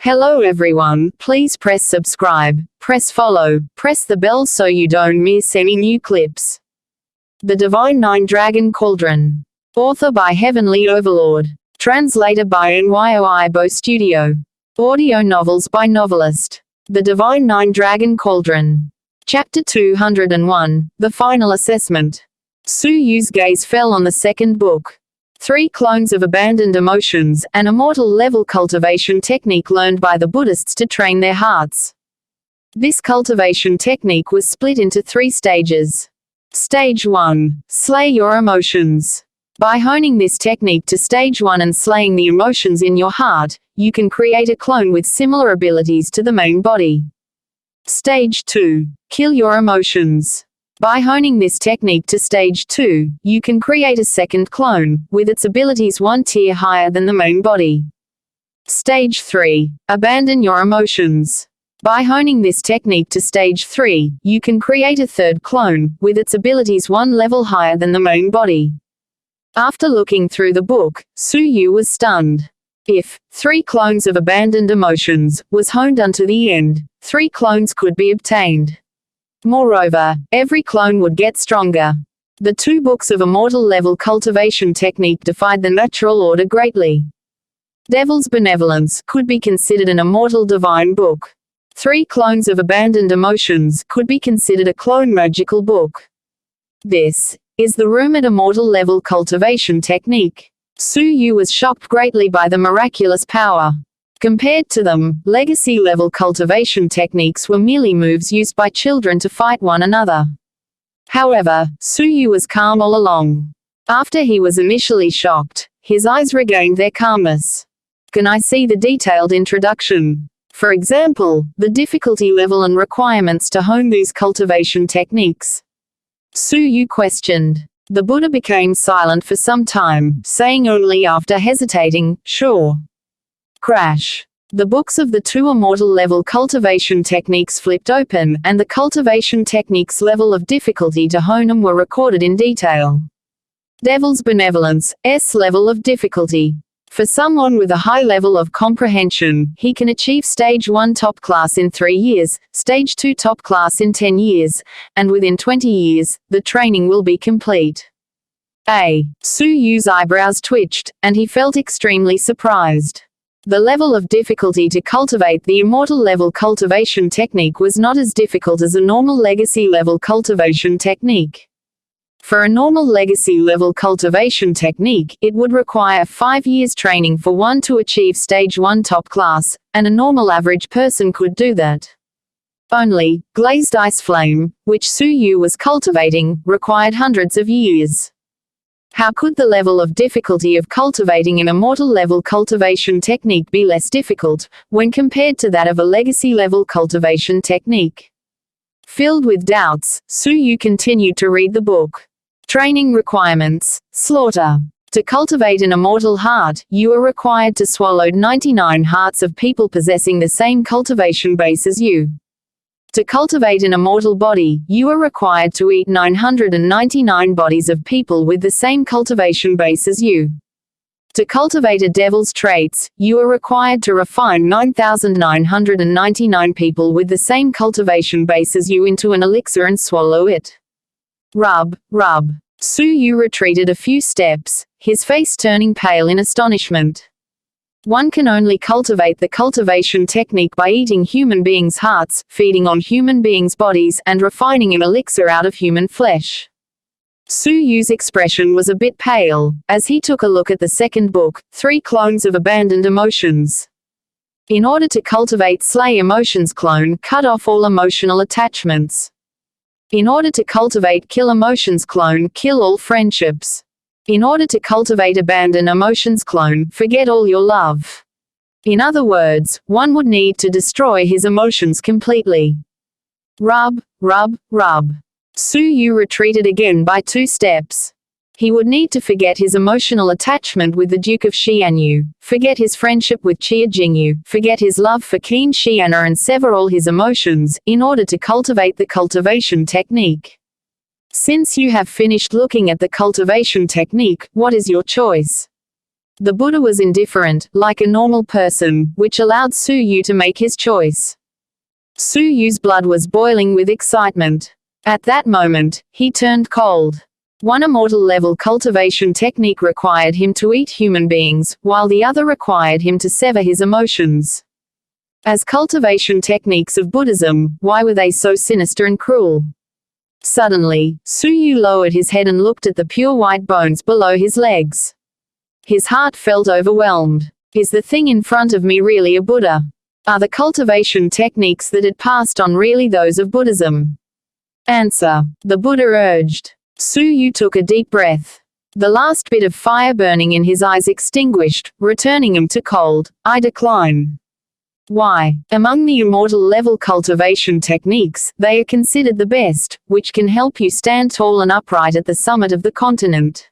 Hello everyone, please press subscribe, press follow, press the bell so you don't miss any new clips. The Divine Nine Dragon Cauldron. Author by Heavenly Overlord. Translator by NYOIBO Studio. Audio novels by Novelist. The Divine Nine Dragon Cauldron. Chapter 201, The Final Assessment. Su Yu's gaze fell on the second book. 3 Clones of Abandoned Emotions, an immortal level cultivation technique learned by the Buddhists to train their hearts. This cultivation technique was split into 3 stages. Stage 1. Slay your emotions. By honing this technique to stage 1 and slaying the emotions in your heart, you can create a clone with similar abilities to the main body. Stage 2. Kill your emotions. By honing this technique to stage 2, you can create a second clone, with its abilities 1 tier higher than the main body. Stage 3. Abandon your emotions. By honing this technique to stage 3, you can create a third clone, with its abilities 1 level higher than the main body. After looking through the book, Su Yu was stunned. If 3 Clones of Abandoned Emotions was honed unto the end, 3 clones could be obtained. Moreover, every clone would get stronger. The 2 books of immortal level cultivation technique defied the natural order greatly. Devil's Benevolence could be considered an immortal divine book. 3 Clones of Abandoned Emotions could be considered a clone magical book. This is the rumored immortal level cultivation technique. Su Yu was shocked greatly by the miraculous power. Compared to them, legacy-level cultivation techniques were merely moves used by children to fight one another. However, Su Yu was calm all along. After he was initially shocked, his eyes regained their calmness. Can I see the detailed introduction? For example, the difficulty level and requirements to hone these cultivation techniques. Su Yu questioned. The Buddha became silent for some time, saying only after hesitating, "Sure." Crash. The books of the 2 immortal level cultivation techniques flipped open, and the cultivation techniques level of difficulty to hone them were recorded in detail. Devil's Benevolence, S level of difficulty. For someone with a high level of comprehension, he can achieve stage 1 top class in 3 years, stage 2 top class in 10 years, and within 20 years, the training will be complete. Su Yu's eyebrows twitched, and he felt extremely surprised. The level of difficulty to cultivate the immortal level cultivation technique was not as difficult as a normal legacy level cultivation technique. For a normal legacy level cultivation technique, it would require 5 years training for one to achieve stage 1 top class, and a normal average person could do that. Only, Glazed Ice Flame, which Su Yu was cultivating, required hundreds of years. How could the level of difficulty of cultivating an immortal level cultivation technique be less difficult, when compared to that of a legacy level cultivation technique? Filled with doubts, Su Yu continued to read the book. Training requirements. Slaughter. To cultivate an immortal heart, you are required to swallow 99 hearts of people possessing the same cultivation base as you. To cultivate an immortal body, you are required to eat 999 bodies of people with the same cultivation base as you. To cultivate a devil's traits, you are required to refine 9,999 people with the same cultivation base as you into an elixir and swallow it. Rub. Su Yu retreated a few steps, his face turning pale in astonishment. One can only cultivate the cultivation technique by eating human beings' hearts, feeding on human beings' bodies, and refining an elixir out of human flesh. Su Yu's expression was a bit pale, as he took a look at the second book, 3 Clones of Abandoned Emotions. In order to cultivate Slay Emotions clone, cut off all emotional attachments. In order to cultivate Kill Emotions clone, kill all friendships. In order to cultivate Abandon Emotions clone, forget all your love. In other words, one would need to destroy his emotions completely. Rub. Su Yu retreated again by 2 steps. He would need to forget his emotional attachment with the Duke of Xianyu, forget his friendship with Qia Jingyu, forget his love for Qin Xian'er and sever all his emotions, in order to cultivate the cultivation technique. Since you have finished looking at the cultivation technique, what is your choice? The Buddha was indifferent, like a normal person, which allowed Su Yu to make his choice. Su Yu's blood was boiling with excitement. At that moment, he turned cold. One immortal level cultivation technique required him to eat human beings, while the other required him to sever his emotions. As cultivation techniques of Buddhism, why were they so sinister and cruel? Suddenly, Su Yu lowered his head and looked at the pure white bones below his legs. His heart felt overwhelmed. Is the thing in front of me really a Buddha? Are the cultivation techniques that it passed on really those of Buddhism? Answer, the Buddha urged. Su Yu took a deep breath. The last bit of fire burning in his eyes extinguished, returning him to cold. I decline. Why? Among the immortal level cultivation techniques, they are considered the best, which can help you stand tall and upright at the summit of the continent.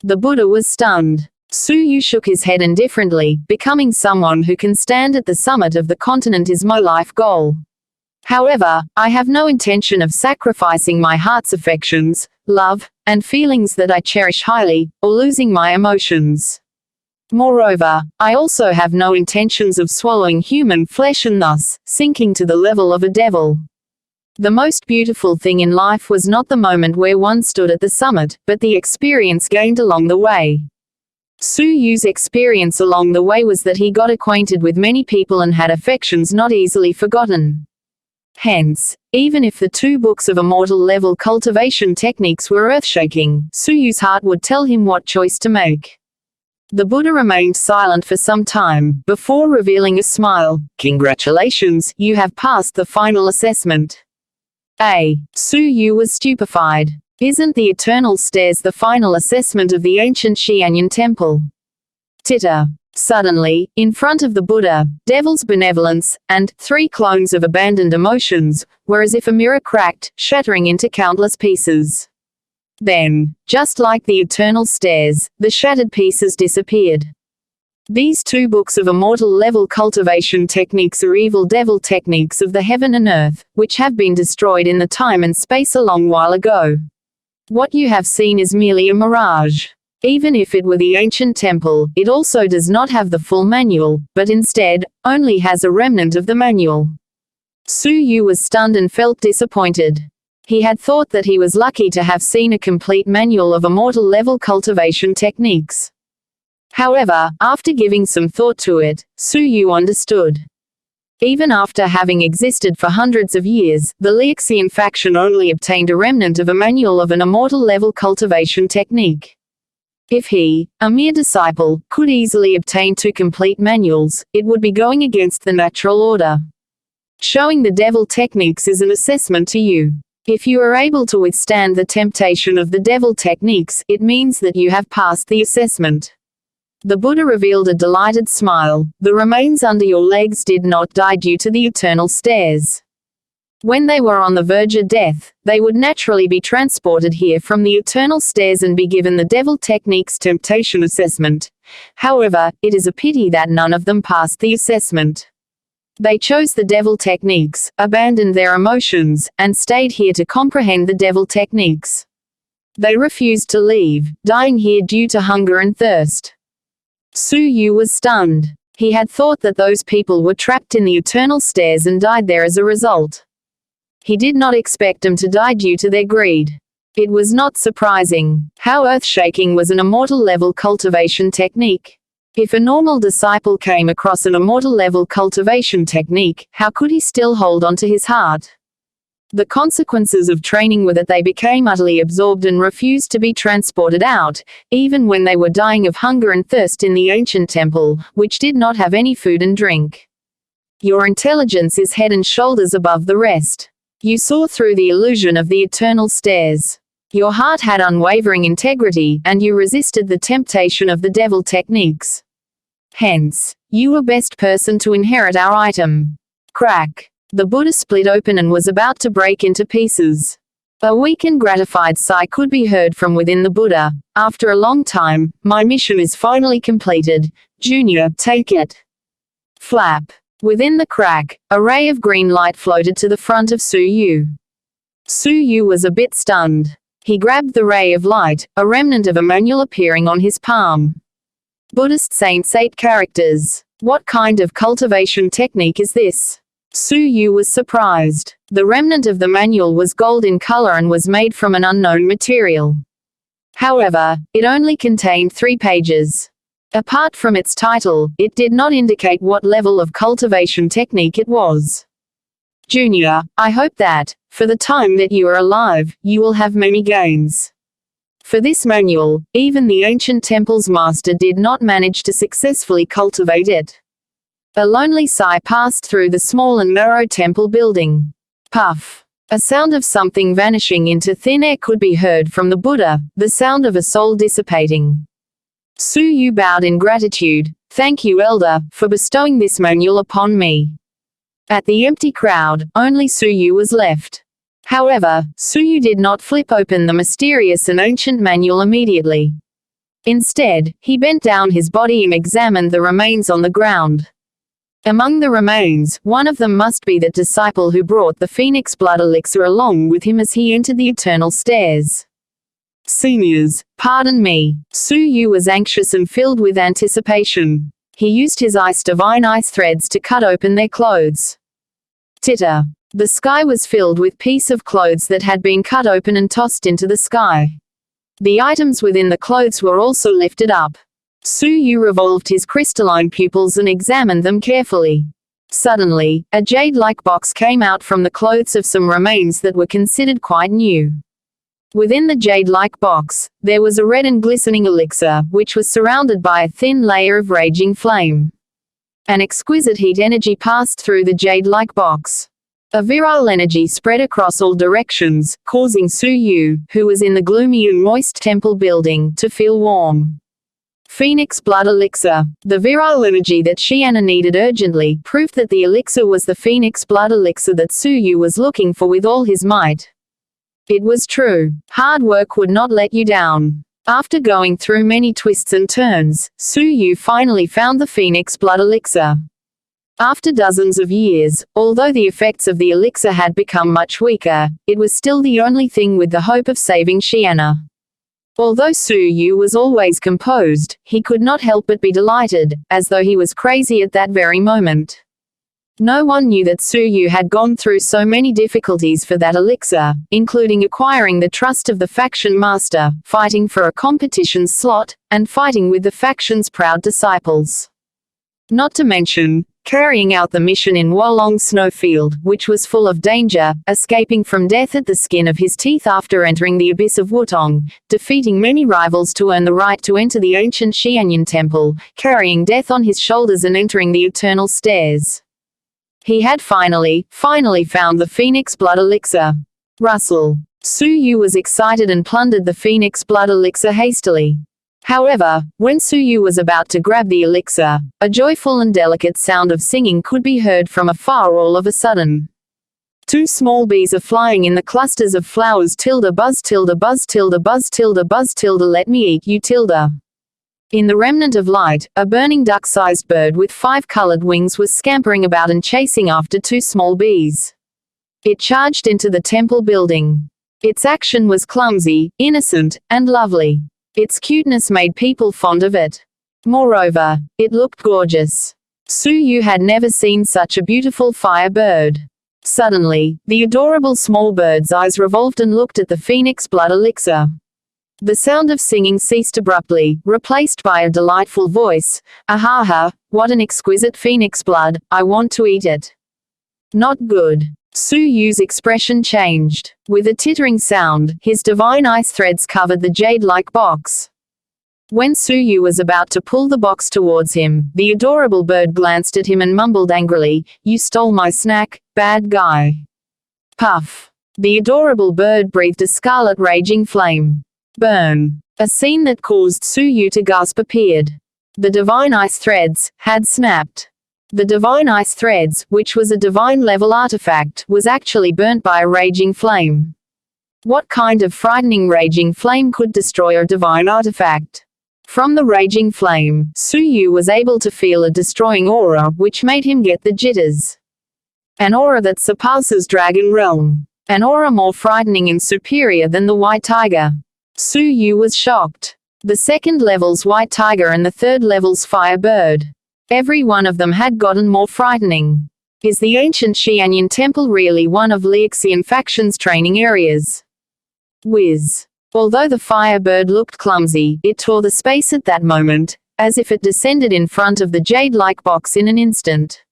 The Buddha was stunned. Su Yu shook his head indifferently. Becoming someone who can stand at the summit of the continent is my life goal. However, I have no intention of sacrificing my heart's affections, love, and feelings that I cherish highly, or losing my emotions. Moreover, I also have no intentions of swallowing human flesh and thus, sinking to the level of a devil. The most beautiful thing in life was not the moment where one stood at the summit, but the experience gained along the way. Su Yu's experience along the way was that he got acquainted with many people and had affections not easily forgotten. Hence, even if the 2 books of immortal level cultivation techniques were earth-shaking, Su Yu's heart would tell him what choice to make. The Buddha remained silent for some time, before revealing a smile. Congratulations, you have passed the final assessment. Su Yu was stupefied. Isn't the Eternal Stairs the final assessment of the ancient Xuanhuan temple? Titter. Suddenly, in front of the Buddha, devil's benevolence, and 3 clones of abandoned emotions, were as if a mirror cracked, shattering into countless pieces. Then, just like the Eternal Stairs, the shattered pieces disappeared. These 2 books of immortal level cultivation techniques are evil devil techniques of the heaven and earth, which have been destroyed in the time and space a long while ago. What you have seen is merely a mirage. Even if it were the ancient temple, it also does not have the full manual, but instead, only has a remnant of the manual. Su Yu was stunned and felt disappointed. He had thought that he was lucky to have seen a complete manual of immortal level cultivation techniques. However, after giving some thought to it, Su Yu understood. Even after having existed for hundreds of years, the Liuxian faction only obtained a remnant of a manual of an immortal level cultivation technique. If he, a mere disciple, could easily obtain 2 complete manuals, it would be going against the natural order. Showing the devil techniques is an assessment to you. If you are able to withstand the temptation of the devil techniques, it means that you have passed the assessment. The Buddha revealed a delighted smile. The remains under your legs did not die due to the Eternal Stairs. When they were on the verge of death, they would naturally be transported here from the Eternal Stairs and be given the devil techniques temptation assessment. However, it is a pity that none of them passed the assessment. They chose the devil techniques, abandoned their emotions, and stayed here to comprehend the devil techniques. They refused to leave, dying here due to hunger and thirst. Su Yu was stunned. He had thought that those people were trapped in the Eternal Stairs and died there as a result. He did not expect them to die due to their greed. It was not surprising. How earth-shaking was an immortal level cultivation technique? If a normal disciple came across an immortal level cultivation technique, how could he still hold on to his heart? The consequences of training were that they became utterly absorbed and refused to be transported out, even when they were dying of hunger and thirst in the ancient temple, which did not have any food and drink. Your intelligence is head and shoulders above the rest. You saw through the illusion of the Eternal Stairs. Your heart had unwavering integrity, and you resisted the temptation of the devil techniques. Hence, you were best person to inherit our item. Crack. The Buddha split open and was about to break into pieces. A weak and gratified sigh could be heard from within the Buddha. After a long time, my mission is finally completed. Junior, take it. Flap. Within the crack, a ray of green light floated to the front of Su Yu. Su Yu was a bit stunned. He grabbed the ray of light, a remnant of a manual appearing on his palm. Buddhist saints 8 characters. What kind of cultivation technique is this? Su Yu was surprised. The remnant of the manual was gold in color and was made from an unknown material. However, it only contained 3 pages. Apart from its title, it did not indicate what level of cultivation technique it was. Junior, I hope that, for the time that you are alive, you will have many gains. For this manual, even the ancient temple's master did not manage to successfully cultivate it. A lonely sigh passed through the small and narrow temple building. Puff. A sound of something vanishing into thin air could be heard from the Buddha, the sound of a soul dissipating. Su Yu bowed in gratitude. Thank you, Elder, for bestowing this manual upon me. At the empty crowd, only Su Yu was left. However, Su Yu did not flip open the mysterious and ancient manual immediately. Instead, he bent down his body and examined the remains on the ground. Among the remains, one of them must be that disciple who brought the phoenix blood elixir along with him as he entered the eternal stairs. Seniors, pardon me. Su Yu was anxious and filled with anticipation. He used his divine ice threads to cut open their clothes. Titter. The sky was filled with pieces of clothes that had been cut open and tossed into the sky. The items within the clothes were also lifted up. Su Yu revolved his crystalline pupils and examined them carefully. Suddenly, a jade-like box came out from the clothes of some remains that were considered quite new. Within the jade-like box, there was a red and glistening elixir, which was surrounded by a thin layer of raging flame. An exquisite heat energy passed through the jade-like box. A virile energy spread across all directions, causing Su Yu, who was in the gloomy and moist temple building, to feel warm. Phoenix blood elixir. The virile energy that Xianna needed urgently proved that the elixir was the phoenix blood elixir that Su Yu was looking for with all his might. It was true. Hard work would not let you down. After going through many twists and turns, Su Yu finally found the phoenix blood elixir. After dozens of years, although the effects of the elixir had become much weaker, it was still the only thing with the hope of saving Xianna. Although Su Yu was always composed, he could not help but be delighted, as though he was crazy at that very moment. No one knew that Su Yu had gone through so many difficulties for that elixir, including acquiring the trust of the faction master, fighting for a competition slot, and fighting with the faction's proud disciples. Not to mention, carrying out the mission in Wolong Snowfield, which was full of danger, escaping from death at the skin of his teeth after entering the abyss of Wutong, defeating many rivals to earn the right to enter the ancient Xianyan temple, carrying death on his shoulders and entering the eternal stairs. He had finally found the phoenix blood elixir. Russell. Su Yu was excited and plundered the phoenix blood elixir hastily. However, when Su Yu was about to grab the elixir, a joyful and delicate sound of singing could be heard from afar all of a sudden. 2 small bees are flying in the clusters of flowers buzz buzz buzz buzz let me eat you . In the remnant of light, a burning duck-sized bird with 5 colored wings was scampering about and chasing after 2 small bees. It charged into the temple building. Its action was clumsy, innocent, and lovely. Its cuteness made people fond of it. Moreover, it looked gorgeous. Su Yu had never seen such a beautiful fire bird. Suddenly, the adorable small bird's eyes revolved and looked at the phoenix blood elixir. The sound of singing ceased abruptly, replaced by a delightful voice. Ahaha, what an exquisite phoenix blood, I want to eat it. Not good. Su Yu's expression changed. With a tittering sound, his divine ice threads covered the jade-like box. When Su Yu was about to pull the box towards him, the adorable bird glanced at him and mumbled angrily, "You stole my snack, bad guy." Puff. The adorable bird breathed a scarlet raging flame. Burn. A scene that caused Su Yu to gasp appeared. The divine ice threads had snapped. The divine ice threads, which was a divine-level artifact, was actually burnt by a raging flame. What kind of frightening raging flame could destroy a divine artifact? From the raging flame, Su Yu was able to feel a destroying aura, which made him get the jitters. An aura that surpasses Dragon Realm. An aura more frightening and superior than the White Tiger. Su Yu was shocked. The second level's white tiger and the third level's firebird. Every one of them had gotten more frightening. Is the ancient Xuanhuan temple really one of Lixian faction's training areas? Whiz. Although the firebird looked clumsy, it tore the space at that moment, as if it descended in front of the jade-like box in an instant.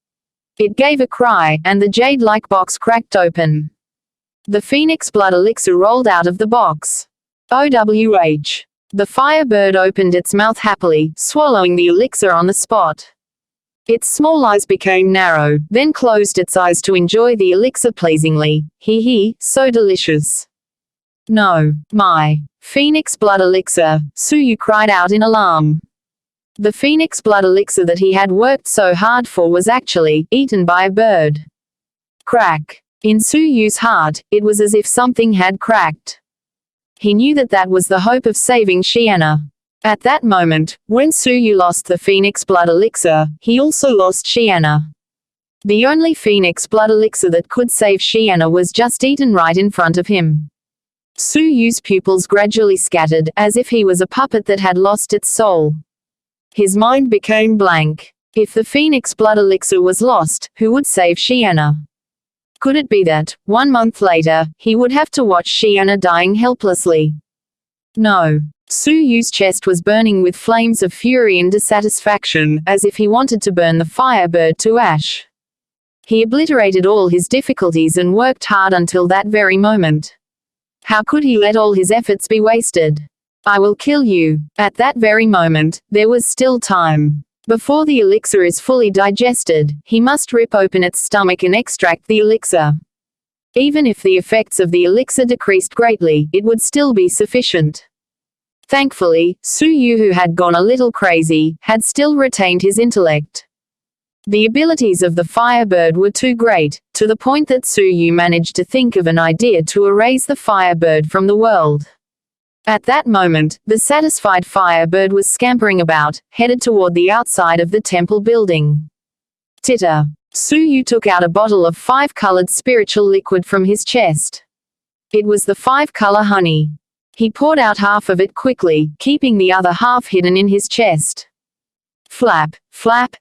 It gave a cry, and the jade-like box cracked open. The phoenix blood elixir rolled out of the box. OWH. The firebird opened its mouth happily, swallowing the elixir on the spot. Its small eyes became narrow, then closed its eyes to enjoy the elixir pleasingly. Hee, so delicious. No, my phoenix blood elixir, Suyu cried out in alarm. The phoenix blood elixir that he had worked so hard for was actually eaten by a bird. Crack. In Suyu's heart, it was as if something had cracked. He knew that that was the hope of saving Xiana. At that moment, when Suyu lost the phoenix blood elixir, he also lost Xiana. The only phoenix blood elixir that could save Xiana was just eaten right in front of him. Suyu's pupils gradually scattered, as if he was a puppet that had lost its soul. His mind became blank. If the phoenix blood elixir was lost, who would save Xiana? Could it be that, 1 month later, he would have to watch Xiana dying helplessly? No. Suyu's chest was burning with flames of fury and dissatisfaction, as if he wanted to burn the firebird to ash. He obliterated all his difficulties and worked hard until that very moment. How could he let all his efforts be wasted? I will kill you. At that very moment, there was still time. Before the elixir is fully digested, he must rip open its stomach and extract the elixir. Even if the effects of the elixir decreased greatly, it would still be sufficient. Thankfully, Suyu, who had gone a little crazy, had still retained his intellect. The abilities of the firebird were too great, to the point that Suyu managed to think of an idea to erase the firebird from the world. At that moment, the satisfied firebird was scampering about, headed toward the outside of the temple building. Titter. Suyu took out a bottle of 5-colored spiritual liquid from his chest. It was the 5-color honey. He poured out half of it quickly, keeping the other half hidden in his chest. Flap, flap,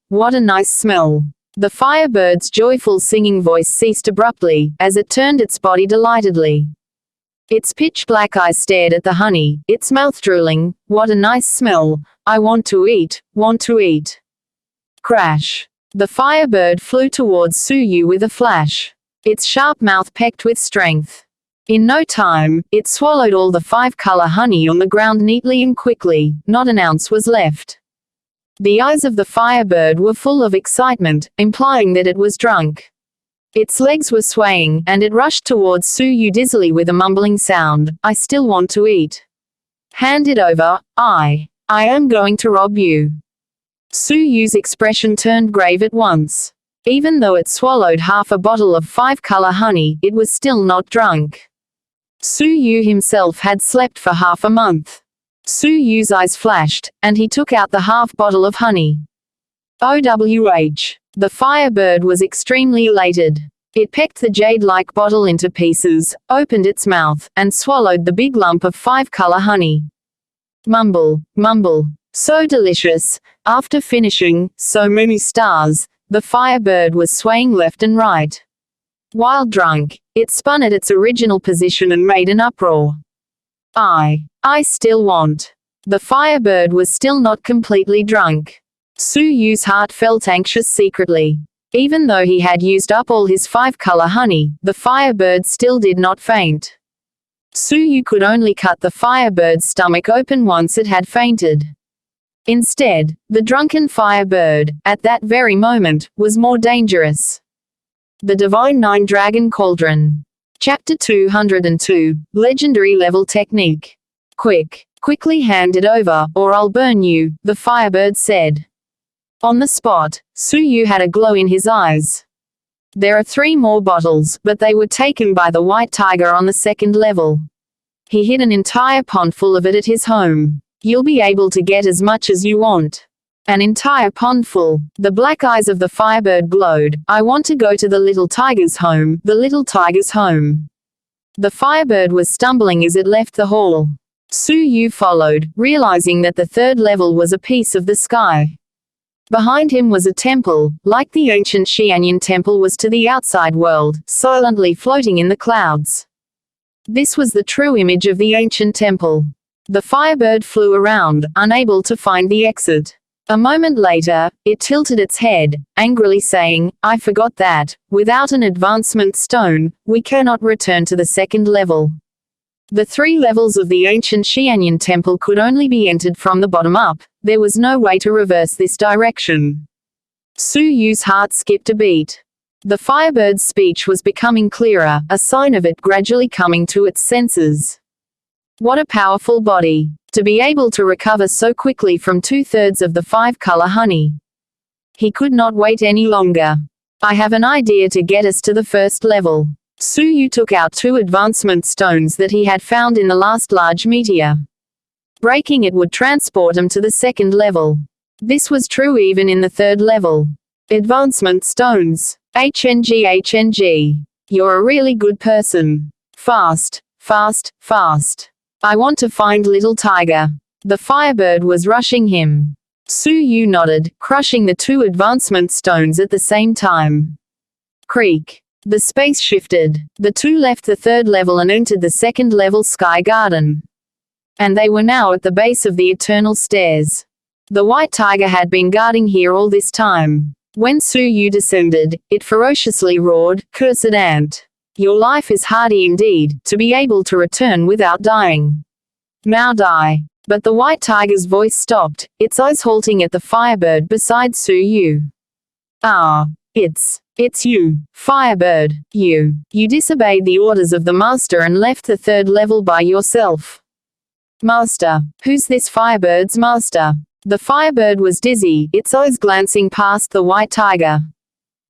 what a nice smell. The firebird's joyful singing voice ceased abruptly, as it turned its body delightedly. Its pitch-black eyes stared at the honey, its mouth drooling. What a nice smell. I want to eat, want to eat. Crash. The firebird flew towards Suyu with a flash. Its sharp mouth pecked with strength. In no time, it swallowed all the 5-color honey on the ground neatly and quickly. Not an ounce was left. The eyes of the firebird were full of excitement, implying that it was drunk. Its legs were swaying, and it rushed towards Suyu dizzily with a mumbling sound. I still want to eat. Hand it over. I am going to rob you. Suyu's expression turned grave at once. Even though it swallowed half a bottle of 5-color honey, it was still not drunk. Suyu himself had slept for half a month. Suyu's eyes flashed, and he took out the half bottle of honey. OWH. The firebird was extremely elated. It pecked the jade-like bottle into pieces, opened its mouth, and swallowed the big lump of 5-color honey. Mumble, mumble. So delicious. After finishing, so many stars, the firebird was swaying left and right. While drunk, it spun at its original position and made an uproar. I still want. The firebird was still not completely drunk. Suyu's heart felt anxious secretly. Even though he had used up all his 5-color honey, the firebird still did not faint. Suyu could only cut the firebird's stomach open once it had fainted. Instead, the drunken firebird, at that very moment, was more dangerous. The Divine 9 Dragon Cauldron. Chapter 202, Legendary Level Technique. Quickly hand it over, or I'll burn you, the firebird said. On the spot, Suyu had a glow in his eyes. There are 3 more bottles, but they were taken by the white tiger on the 2nd level. He hid an entire pond full of it at his home. You'll be able to get as much as you want. An entire pond full. The black eyes of the firebird glowed. I want to go to the little tiger's home, the little tiger's home. The firebird was stumbling as it left the hall. Su Yu followed, realizing that the third level was a piece of the sky. Behind him was a temple, like the ancient Xuanhuan temple was to the outside world, silently floating in the clouds. This was the true image of the ancient temple. The firebird flew around, unable to find the exit. A moment later, it tilted its head, angrily saying, "I forgot that, without an advancement stone, we cannot return to the second level." The 3 levels of the ancient Xuanhuan temple could only be entered from the bottom up. There was no way to reverse this direction. Su Yu's heart skipped a beat. The firebird's speech was becoming clearer, a sign of it gradually coming to its senses. What a powerful body, to be able to recover so quickly from 2/3 of the 5-color honey. He could not wait any longer. "I have an idea to get us to the first level." Su Yu took out 2 advancement stones that he had found in the last large meteor. Breaking it would transport him to the second level. This was true even in the third level. Advancement stones. HNG. You're a really good person. Fast, fast, fast. I want to find little tiger. The firebird was rushing him. Su Yu nodded, crushing the 2 advancement stones at the same time. Creak. The space shifted. The 2 left the third level and entered the second level sky garden. And they were now at the base of the eternal stairs. The white tiger had been guarding here all this time. When Su Yu descended, it ferociously roared, "Cursed ant! Your life is hardy indeed, to be able to return without dying. Now die." But the white tiger's voice stopped, its eyes halting at the firebird beside Su Yu. "Ah, it's you, firebird, you disobeyed the orders of the master and left the third level by yourself." "Master? Who's this firebird's master?" The firebird was dizzy, its eyes glancing past the white tiger.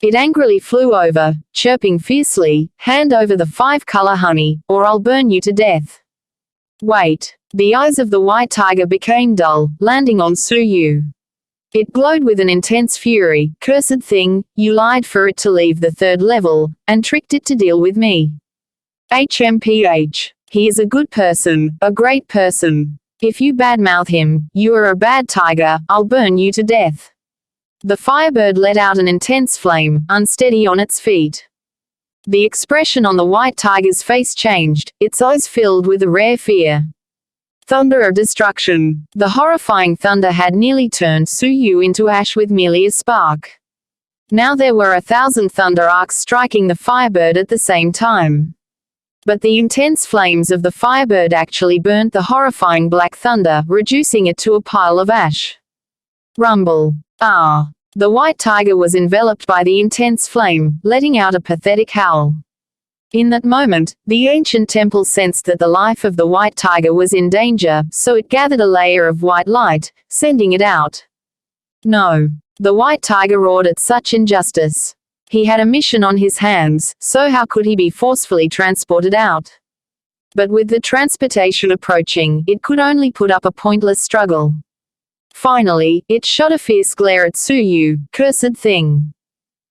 It angrily flew over, chirping fiercely, "Hand over the 5-color honey, or I'll burn you to death." "Wait." The eyes of the white tiger became dull, landing on Su Yu. It glowed with an intense fury. "Cursed thing, you lied for it to leave the third level, and tricked it to deal with me. HMPH. He is a good person, a great person. If you badmouth him, you are a bad tiger, I'll burn you to death." The firebird let out an intense flame, unsteady on its feet. The expression on the white tiger's face changed, its eyes filled with a rare fear. Thunder of destruction. The horrifying thunder had nearly turned Su Yu into ash with merely a spark. Now there were 1,000 thunder arcs striking the firebird at the same time. But the intense flames of the firebird actually burnt the horrifying black thunder, reducing it to a pile of ash. Rumble. Ah! The white tiger was enveloped by the intense flame, letting out a pathetic howl. In that moment, the ancient temple sensed that the life of the white tiger was in danger, so it gathered a layer of white light, sending it out. No. The white tiger roared at such injustice. He had a mission on his hands, so how could he be forcefully transported out? But with the transportation approaching, it could only put up a pointless struggle. Finally, it shot a fierce glare at Su Yu. "Cursed thing!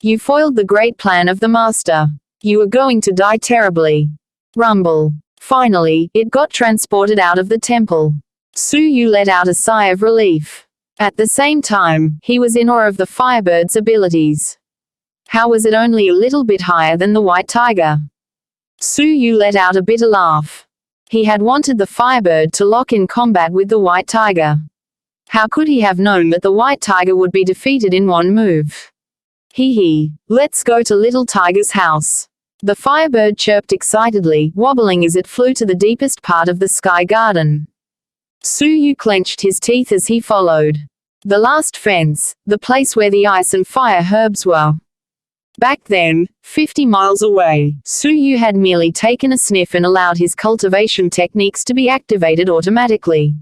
You foiled the great plan of the master. You are going to die terribly." Rumble. Finally, it got transported out of the temple. Su Yu let out a sigh of relief. At the same time, he was in awe of the firebird's abilities. How was it only a little bit higher than the white tiger? Su Yu let out a bitter laugh. He had wanted the firebird to lock in combat with the white tiger. How could he have known that the white tiger would be defeated in one move? Hee. Let's go to little tiger's house. The firebird chirped excitedly, wobbling as it flew to the deepest part of the sky garden. Su Yu clenched his teeth as he followed. The last fence, the place where the ice and fire herbs were. Back then, 50 miles away, Su Yu had merely taken a sniff and allowed his cultivation techniques to be activated automatically.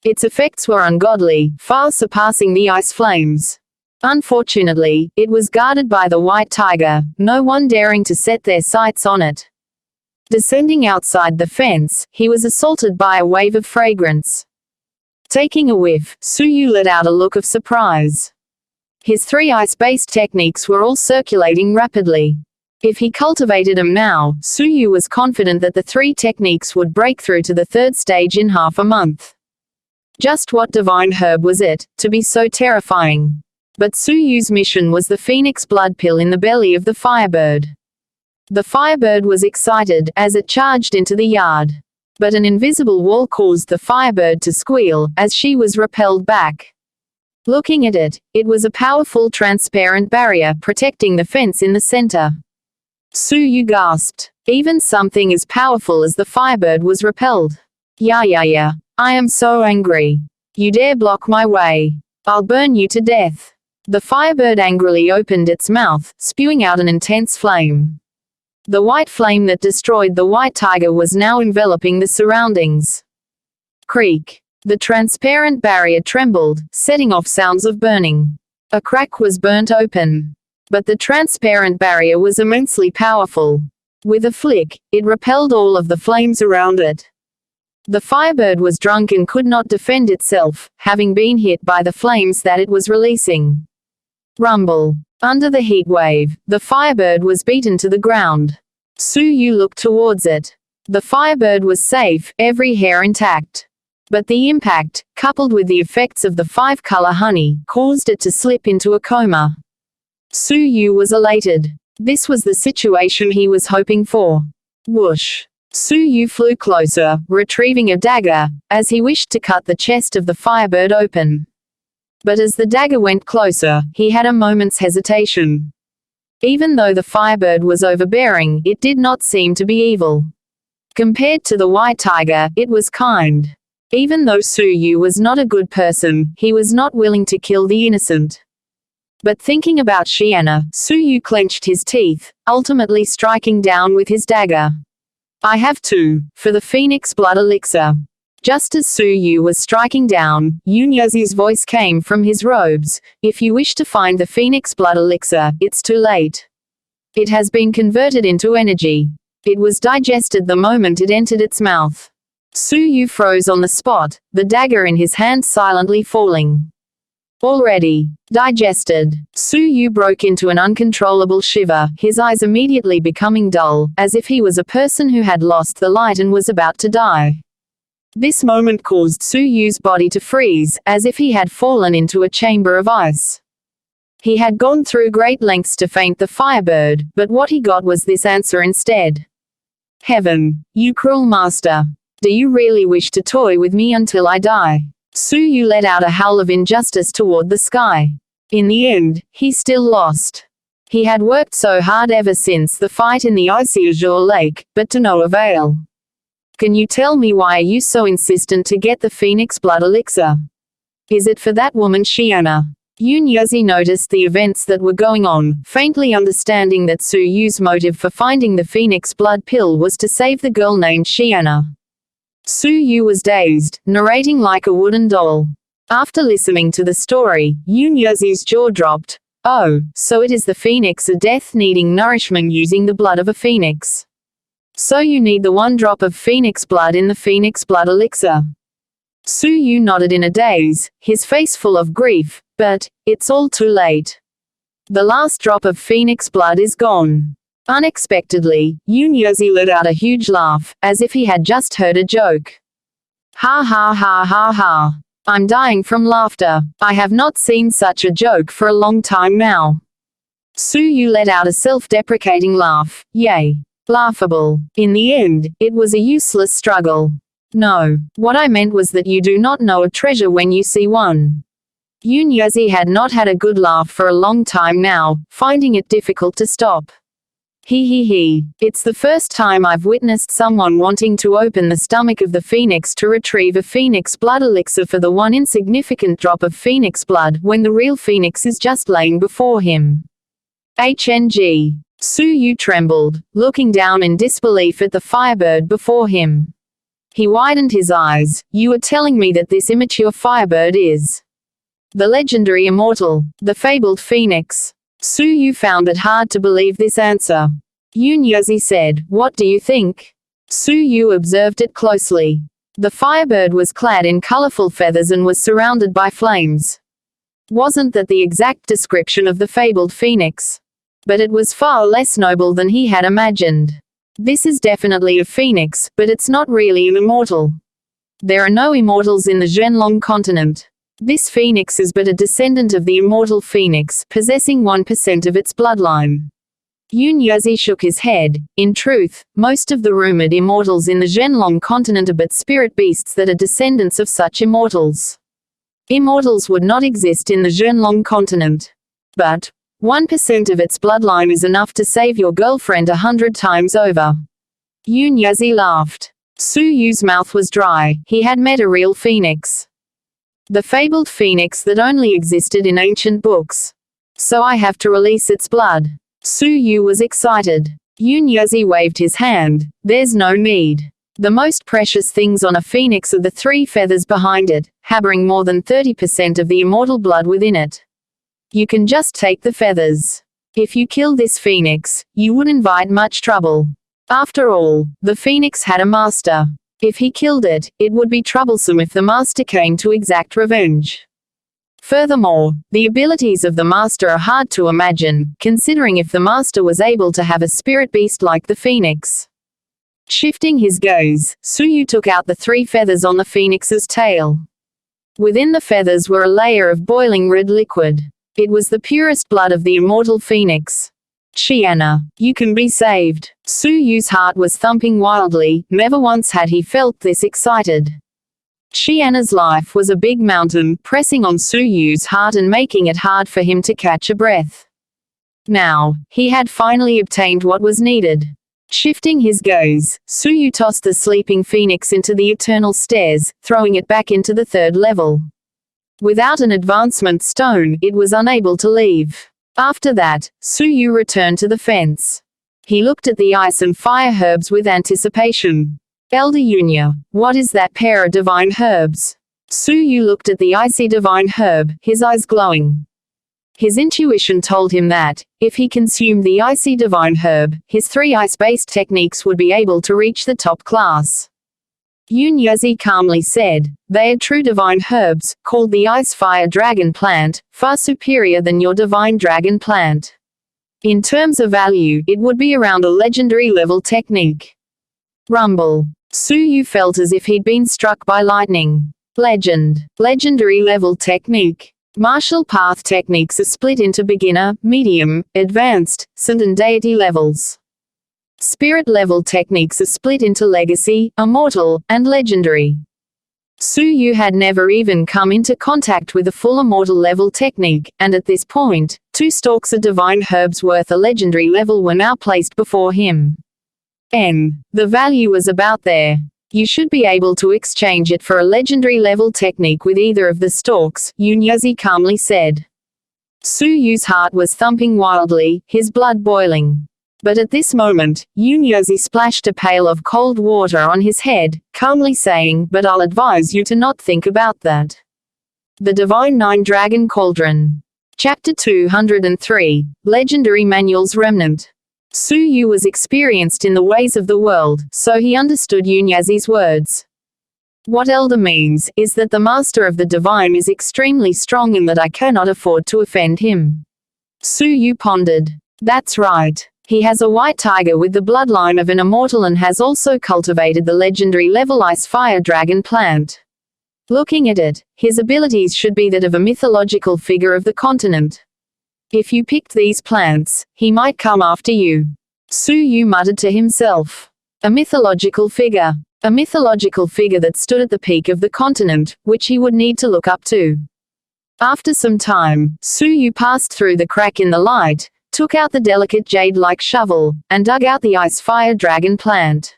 Its effects were ungodly, far surpassing the ice flames. Unfortunately, it was guarded by the white tiger, no one daring to set their sights on it. Descending outside the fence, he was assaulted by a wave of fragrance. Taking a whiff, Su Yu let out a look of surprise. His 3 ice-based techniques were all circulating rapidly. If he cultivated them now, Su Yu was confident that the 3 techniques would break through to the 3rd stage in half a month. Just what divine herb was it, to be so terrifying? But Su Yu's mission was the phoenix blood pill in the belly of the firebird. The firebird was excited, as it charged into the yard. But an invisible wall caused the firebird to squeal, as she was repelled back. Looking at it, it was a powerful transparent barrier protecting the fence in the center. Su Yu gasped. Even something as powerful as the firebird was repelled. Yeah. I am so angry. You dare block my way. I'll burn you to death. The firebird angrily opened its mouth, spewing out an intense flame. The white flame that destroyed the white tiger was now enveloping the surroundings. Creak. The transparent barrier trembled, setting off sounds of burning. A crack was burnt open. But the transparent barrier was immensely powerful. With a flick, it repelled all of the flames around it. The firebird was drunk and could not defend itself, having been hit by the flames that it was releasing. Rumble. Under the heat wave, the firebird was beaten to the ground. Su Yu looked towards it. The firebird was safe, every hair intact. But the impact, coupled with the effects of the 5-color honey, caused it to slip into a coma. Su Yu was elated. This was the situation he was hoping for. Whoosh. Su Yu flew closer, retrieving a dagger, as he wished to cut the chest of the firebird open. But as the dagger went closer, he had a moment's hesitation. Even though the firebird was overbearing, it did not seem to be evil. Compared to the white tiger, it was kind. Even though Su Yu was not a good person, he was not willing to kill the innocent. But thinking about Xiana, Su Yu clenched his teeth, ultimately striking down with his dagger. I have to, for the phoenix blood elixir. Just as Su Yu was striking down, Yunyazi's voice came from his robes. If you wish to find the phoenix blood elixir, it's too late. It has been converted into energy. It was digested the moment it entered its mouth. Su Yu froze on the spot, the dagger in his hand silently falling. Already digested. Su Yu broke into an uncontrollable shiver, his eyes immediately becoming dull, as if he was a person who had lost the light and was about to die. This moment caused Su Yu's body to freeze, as if he had fallen into a chamber of ice. He had gone through great lengths to faint the firebird, but what he got was this answer instead. Heaven, you cruel master. Do you really wish to toy with me until I die? Su Yu let out a howl of injustice toward the sky. In the end, he still lost. He had worked so hard ever since the fight in the icy azure lake, but to no avail. Can you tell me why are you so insistent to get the phoenix blood elixir? Is it for that woman Xiana? Yunyazi noticed the events that were going on, faintly understanding that Su Yu's motive for finding the phoenix blood pill was to save the girl named Xiana. Su Yu was dazed, narrating like a wooden doll. After listening to the story, Yunyazi's jaw dropped. Oh, so it is the phoenix of death needing nourishment using the blood of a phoenix. So you need the 1 drop of phoenix blood in the phoenix blood elixir. Su Yu nodded in a daze, his face full of grief, but it's all too late. The last drop of phoenix blood is gone. Unexpectedly, Yunyazi let out a huge laugh, as if he had just heard a joke. Ha ha ha ha ha. I'm dying from laughter. I have not seen such a joke for a long time now. Su Yu let out a self-deprecating laugh. Yay. Laughable. In the end, it was a useless struggle. No, what I meant was that you do not know a treasure when you see one. Yunyazi had not had a good laugh for a long time now, finding it difficult to stop. He. It's the first time I've witnessed someone wanting to open the stomach of the phoenix to retrieve a phoenix blood elixir for the 1 insignificant drop of phoenix blood when the real phoenix is just laying before him. HNG. Su Yu trembled, looking down in disbelief at the firebird before him. He widened his eyes. You are telling me that this immature firebird is the legendary immortal, the fabled phoenix? Su Yu found it hard to believe this answer. Yunyazi said, what do you think? Su Yu observed it closely. The firebird was clad in colorful feathers and was surrounded by flames. Wasn't that the exact description of the fabled phoenix? But it was far less noble than he had imagined. This is definitely a phoenix, but it's not really an immortal. There are no immortals in the Zhenlong continent. This phoenix is but a descendant of the immortal phoenix, possessing 1% of its bloodline. Yun Yuzi shook his head. In truth, most of the rumored immortals in the Zhenlong continent are but spirit beasts that are descendants of such immortals. Immortals would not exist in the Zhenlong continent. But 1% of its bloodline is enough to save your girlfriend 100 times over. Yun Yuzi laughed. Su Yu's mouth was dry. He had met a real phoenix. The fabled phoenix that only existed in ancient books. So I have to release its blood. Su Yu was excited. Yun Yuzi waved his hand. There's no need. The most precious things on a phoenix are the 3 feathers behind it, harboring more than 30% of the immortal blood within it. You can just take the feathers. If you kill this phoenix, you would invite much trouble. After all, the phoenix had a master. If he killed it, it would be troublesome if the master came to exact revenge. Furthermore, the abilities of the master are hard to imagine, considering if the master was able to have a spirit beast like the phoenix. Shifting his gaze, Su Yu took out the 3 feathers on the phoenix's tail. Within the feathers were a layer of boiling red liquid. It was the purest blood of the immortal phoenix. Qianna, you can be saved. Su Yu's heart was thumping wildly. Never once had he felt this excited. Qianna's life was a big mountain, pressing on Su Yu's heart and making it hard for him to catch a breath. Now, he had finally obtained what was needed. Shifting his gaze, Su Yu tossed the sleeping phoenix into the eternal stairs, throwing it back into the 3rd level. Without an advancement stone, it was unable to leave. After that, Su Yu returned to the fence. He looked at the ice and fire herbs with anticipation. Elder Yunya, what is that pair of divine herbs? Su Yu looked at the icy divine herb, his eyes glowing. His intuition told him that, if he consumed the icy divine herb, his 3 ice-based techniques would be able to reach the top class. Yun Yuzi calmly said, they are true divine herbs, called the ice-fire dragon plant, far superior than your divine dragon plant. In terms of value, it would be around a legendary level technique. Rumble. Su Yu felt as if he'd been struck by lightning. Legendary level technique. Martial path techniques are split into beginner, medium, advanced, saint and deity levels. Spirit level techniques are split into legacy, immortal, and legendary. Su Yu had never even come into contact with a full immortal level technique, and at this point, 2 stalks of divine herbs worth a legendary level were now placed before him. The value was about there. You should be able to exchange it for a legendary level technique with either of the stalks, Yun Yuzi calmly said. Su Yu's heart was thumping wildly, his blood boiling. But at this moment, Yun Yuzi splashed a pail of cold water on his head, calmly saying, but I'll advise you to not think about that. The Divine 9 Dragon Cauldron. Chapter 203, Legendary Manual's Remnant. Su Yu was experienced in the ways of the world, so he understood Yun Yuzi's words. What elder means, is that the master of the divine is extremely strong and that I cannot afford to offend him. Su Yu pondered. That's right. He has a white tiger with the bloodline of an immortal and has also cultivated the legendary level ice-fire dragon plant. Looking at it, his abilities should be that of a mythological figure of the continent. If you picked these plants, he might come after you. Su Yu muttered to himself. A mythological figure. A mythological figure that stood at the peak of the continent, which he would need to look up to. After some time, Su Yu passed through the crack in the light, took out the delicate jade-like shovel, and dug out the ice-fire dragon plant.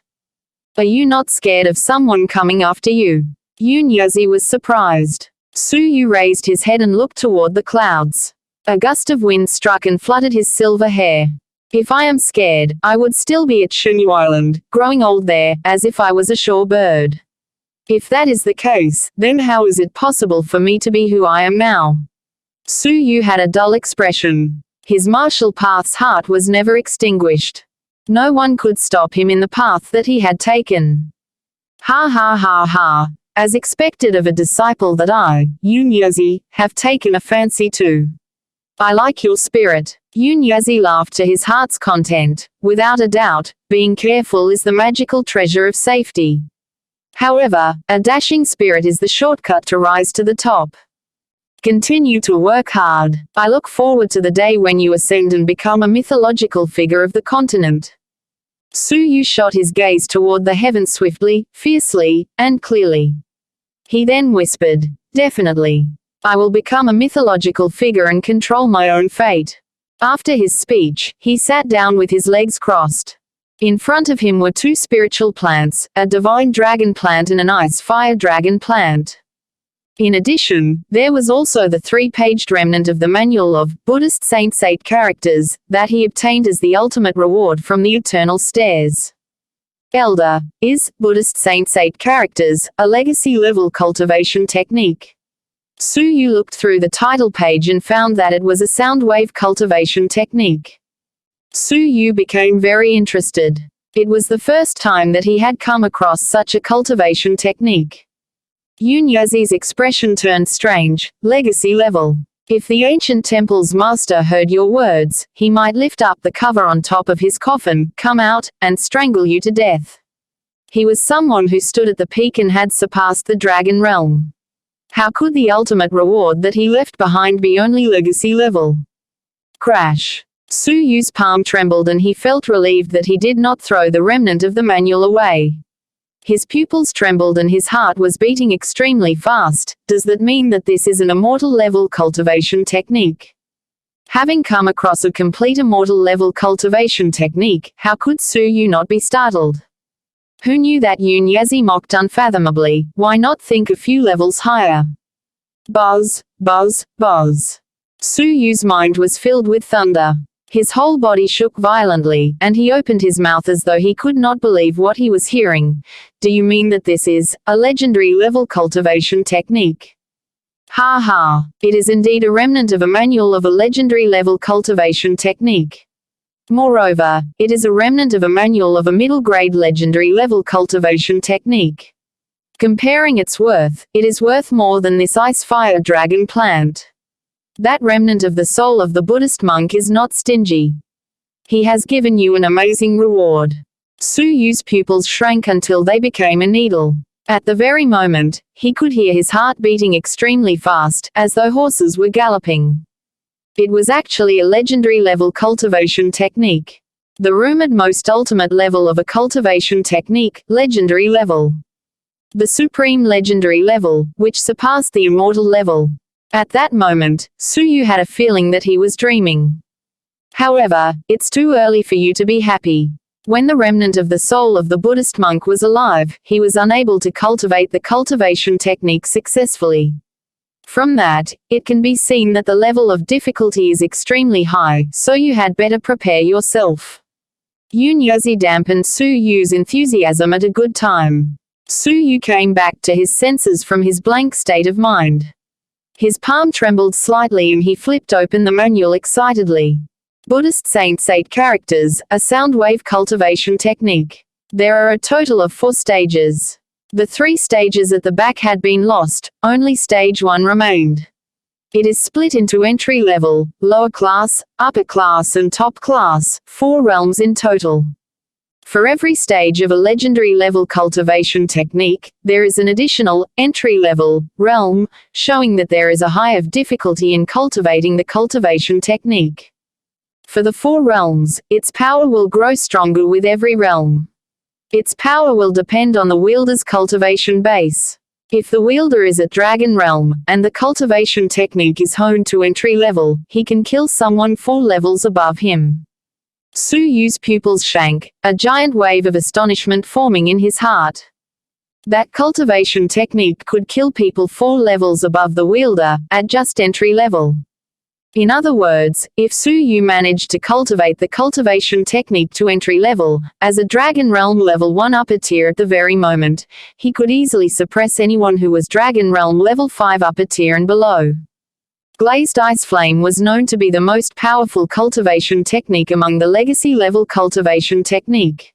Are you not scared of someone coming after you? Yun Yuzi was surprised. Su Yu raised his head and looked toward the clouds. A gust of wind struck and flooded his silver hair. If I am scared, I would still be at Xuanhuan Island, growing old there, as if I was a shore bird. If that is the case, then how is it possible for me to be who I am now? Su Yu had a dull expression. His martial path's heart was never extinguished. No one could stop him in the path that he had taken. Ha ha ha ha. As expected of a disciple that I, Yun Yuzi, have taken a fancy to. I like your spirit. Yazi laughed to his heart's content. Without a doubt, being careful is the magical treasure of safety. However, a dashing spirit is the shortcut to rise to the top. Continue to work hard. I look forward to the day when you ascend and become a mythological figure of the continent. Su Yu shot his gaze toward the heavens swiftly, fiercely, and clearly. He then whispered, "Definitely. I will become a mythological figure and control my own fate." After his speech, he sat down with his legs crossed. In front of him were two spiritual plants, a divine dragon plant and an ice-fire dragon plant. In addition, there was also the 3-paged remnant of the manual of Buddhist Saints 8 characters that he obtained as the ultimate reward from the Eternal Stairs. Elder, is Buddhist Saints 8 characters a legacy-level cultivation technique? Su Yu looked through the title page and found that it was a sound wave cultivation technique. Su Yu became very interested. It was the first time that he had come across such a cultivation technique. Yazi's expression turned strange. Legacy level. If the ancient temple's master heard your words, he might lift up the cover on top of his coffin, come out, and strangle you to death. He was someone who stood at the peak and had surpassed the dragon realm. How could the ultimate reward that he left behind be only legacy level? Crash. Su Yu's palm trembled and he felt relieved that he did not throw the remnant of the manual away. His pupils trembled and his heart was beating extremely fast. Does that mean that this is an immortal level cultivation technique? Having come across a complete immortal level cultivation technique, how could Su Yu not be startled? Who knew that Yazi mocked unfathomably? Why not think a few levels higher? Buzz, buzz, buzz. Su Yu's mind was filled with thunder. His whole body shook violently, and he opened his mouth as though he could not believe what he was hearing. Do you mean that this is a legendary level cultivation technique? Ha ha. It is indeed a remnant of a manual of a legendary level cultivation technique. Moreover, it is a remnant of a manual of a middle-grade legendary level cultivation technique. Comparing its worth, it is worth more than this ice-fire dragon plant. That remnant of the soul of the Buddhist monk is not stingy. He has given you an amazing reward. Su Yu's pupils shrank until they became a needle. At the very moment, he could hear his heart beating extremely fast, as though horses were galloping. It was actually a legendary level cultivation technique. The rumored most ultimate level of a cultivation technique, legendary level. The supreme legendary level, which surpassed the immortal level. At that moment, Su Yu had a feeling that he was dreaming. However, it's too early for you to be happy. When the remnant of the soul of the Buddhist monk was alive, he was unable to cultivate the cultivation technique successfully. From that, it can be seen that the level of difficulty is extremely high, so you had better prepare yourself. Yazi dampened Su Yu's enthusiasm at a good time. Su Yu came back to his senses from his blank state of mind. His palm trembled slightly and he flipped open the manual excitedly. Buddhist Saints 8 characters, a sound wave cultivation technique. There are a total of 4 stages. The 3 stages at the back had been lost, only stage 1 remained. It is split into entry level, lower class, upper class and top class, 4 realms in total. For every stage of a legendary level cultivation technique, there is an additional, entry-level, realm, showing that there is a high of difficulty in cultivating the cultivation technique. For the 4 realms, its power will grow stronger with every realm. Its power will depend on the wielder's cultivation base. If the wielder is at Dragon Realm, and the cultivation technique is honed to entry level, he can kill someone 4 levels above him. Su Yu's pupils shrank, a giant wave of astonishment forming in his heart. That cultivation technique could kill people 4 levels above the wielder, at just entry level. In other words, if Su Yu managed to cultivate the cultivation technique to entry level, as a Dragon Realm level 1 upper tier at the very moment, he could easily suppress anyone who was Dragon Realm level 5 upper tier and below. Glazed Ice Flame was known to be the most powerful cultivation technique among the legacy level cultivation technique.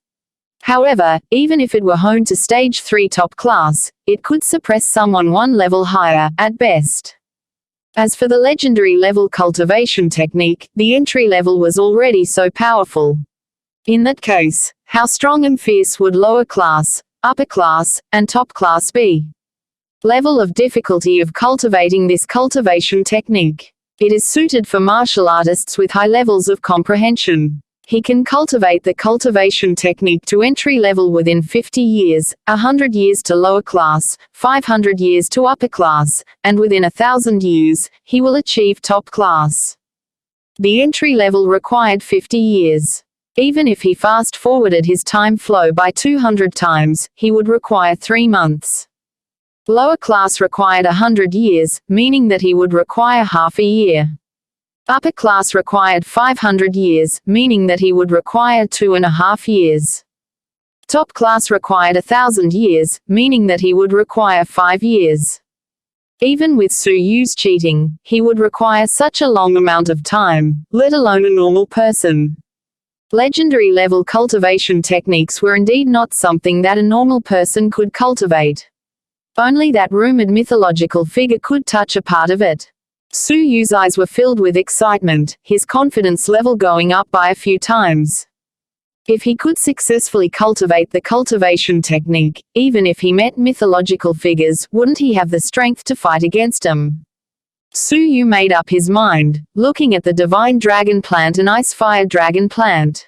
However, even if it were honed to stage 3 top class, it could suppress someone 1 level higher, at best. As for the legendary level cultivation technique, the entry level was already so powerful. In that case, how strong and fierce would lower class, upper class, and top class be? Level of difficulty of cultivating this cultivation technique. It is suited for martial artists with high levels of comprehension. He can cultivate the cultivation technique to entry level within 50 years, 100 years to lower class, 500 years to upper class, and within 1,000 years, he will achieve top class. The entry level required 50 years. Even if he fast-forwarded his time flow by 200 times, he would require 3 months. Lower class required 100 years, meaning that he would require half a year. Upper class required 500 years, meaning that he would require 2.5 years. Top class required 1,000 years, meaning that he would require 5 years. Even with Su Yu's cheating, he would require such a long amount of time, let alone a normal person. Legendary level cultivation techniques were indeed not something that a normal person could cultivate. Only that rumored mythological figure could touch a part of it. Su Yu's eyes were filled with excitement, his confidence level going up by a few times. If he could successfully cultivate the cultivation technique, even if he met mythological figures, wouldn't he have the strength to fight against them? Su Yu made up his mind, looking at the divine dragon plant and ice fire dragon plant.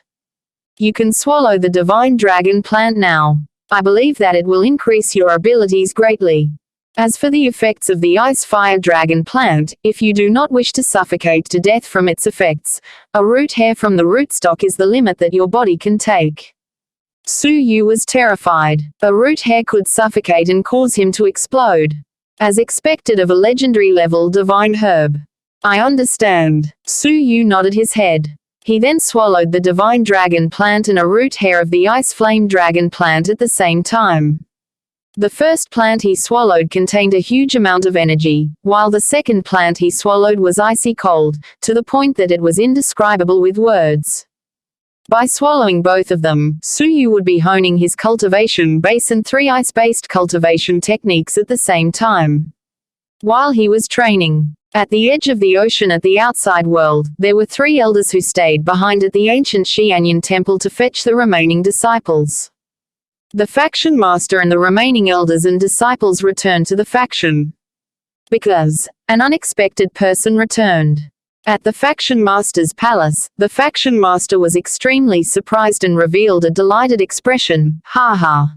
You can swallow the divine dragon plant now. I believe that it will increase your abilities greatly. As for the effects of the ice fire dragon plant, if you do not wish to suffocate to death from its effects, a root hair from the rootstock is the limit that your body can take. Su Yu was terrified. A root hair could suffocate and cause him to explode. As expected of a legendary level divine herb. I understand. Su Yu nodded his head. He then swallowed the divine dragon plant and a root hair of the ice flame dragon plant at the same time. The first plant he swallowed contained a huge amount of energy, while the second plant he swallowed was icy cold, to the point that it was indescribable with words. By swallowing both of them, Su Yu would be honing his cultivation base and 3 ice-based cultivation techniques at the same time. While he was training, at the edge of the ocean at the outside world, there were 3 elders who stayed behind at the ancient Xuanhuan temple to fetch the remaining disciples. The faction master and the remaining elders and disciples returned to the faction. Because an unexpected person returned. At the faction master's palace, the faction master was extremely surprised and revealed a delighted expression, "Ha ha.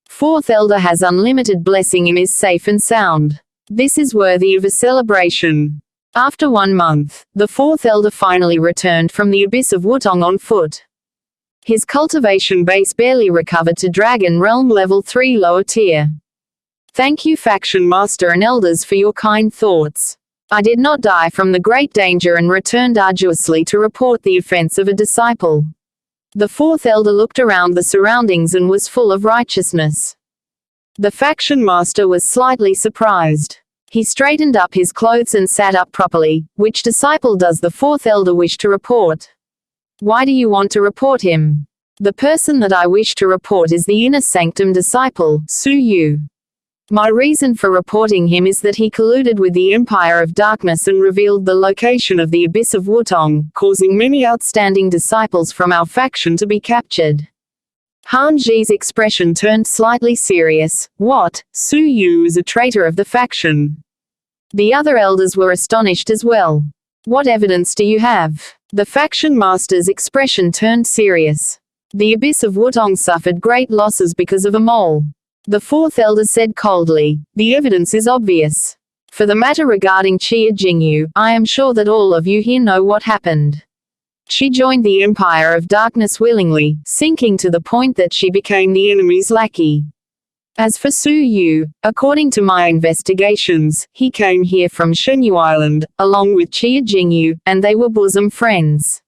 4th elder has unlimited blessing and is safe and sound. This is worthy of a celebration." After 1 month, the 4th elder finally returned from the abyss of Wutong on foot. His cultivation base barely recovered to Dragon Realm level 3 lower tier. Thank you faction master and elders for your kind thoughts. I did not die from the great danger and returned arduously to report the offense of a disciple. The 4th elder looked around the surroundings and was full of righteousness. The faction master was slightly surprised. He straightened up his clothes and sat up properly. Which disciple does the 4th elder wish to report? Why do you want to report him? The person that I wish to report is the inner sanctum disciple, Su Yu. My reason for reporting him is that he colluded with the Empire of Darkness and revealed the location of the Abyss of Wutong, causing many outstanding disciples from our faction to be captured. Han Ji's expression turned slightly serious. What? Su Yu is a traitor of the faction. The other elders were astonished as well. What evidence do you have? The faction master's expression turned serious. The Abyss of Wutong suffered great losses because of a mole. The 4th elder said coldly, the evidence is obvious. For the matter regarding Chia Jingyu, I am sure that all of you here know what happened. She joined the Empire of Darkness willingly, sinking to the point that she became the enemy's lackey. As for Su Yu, according to my investigations, he came here from Shenyu Island, along with Chia Jingyu, and they were bosom friends.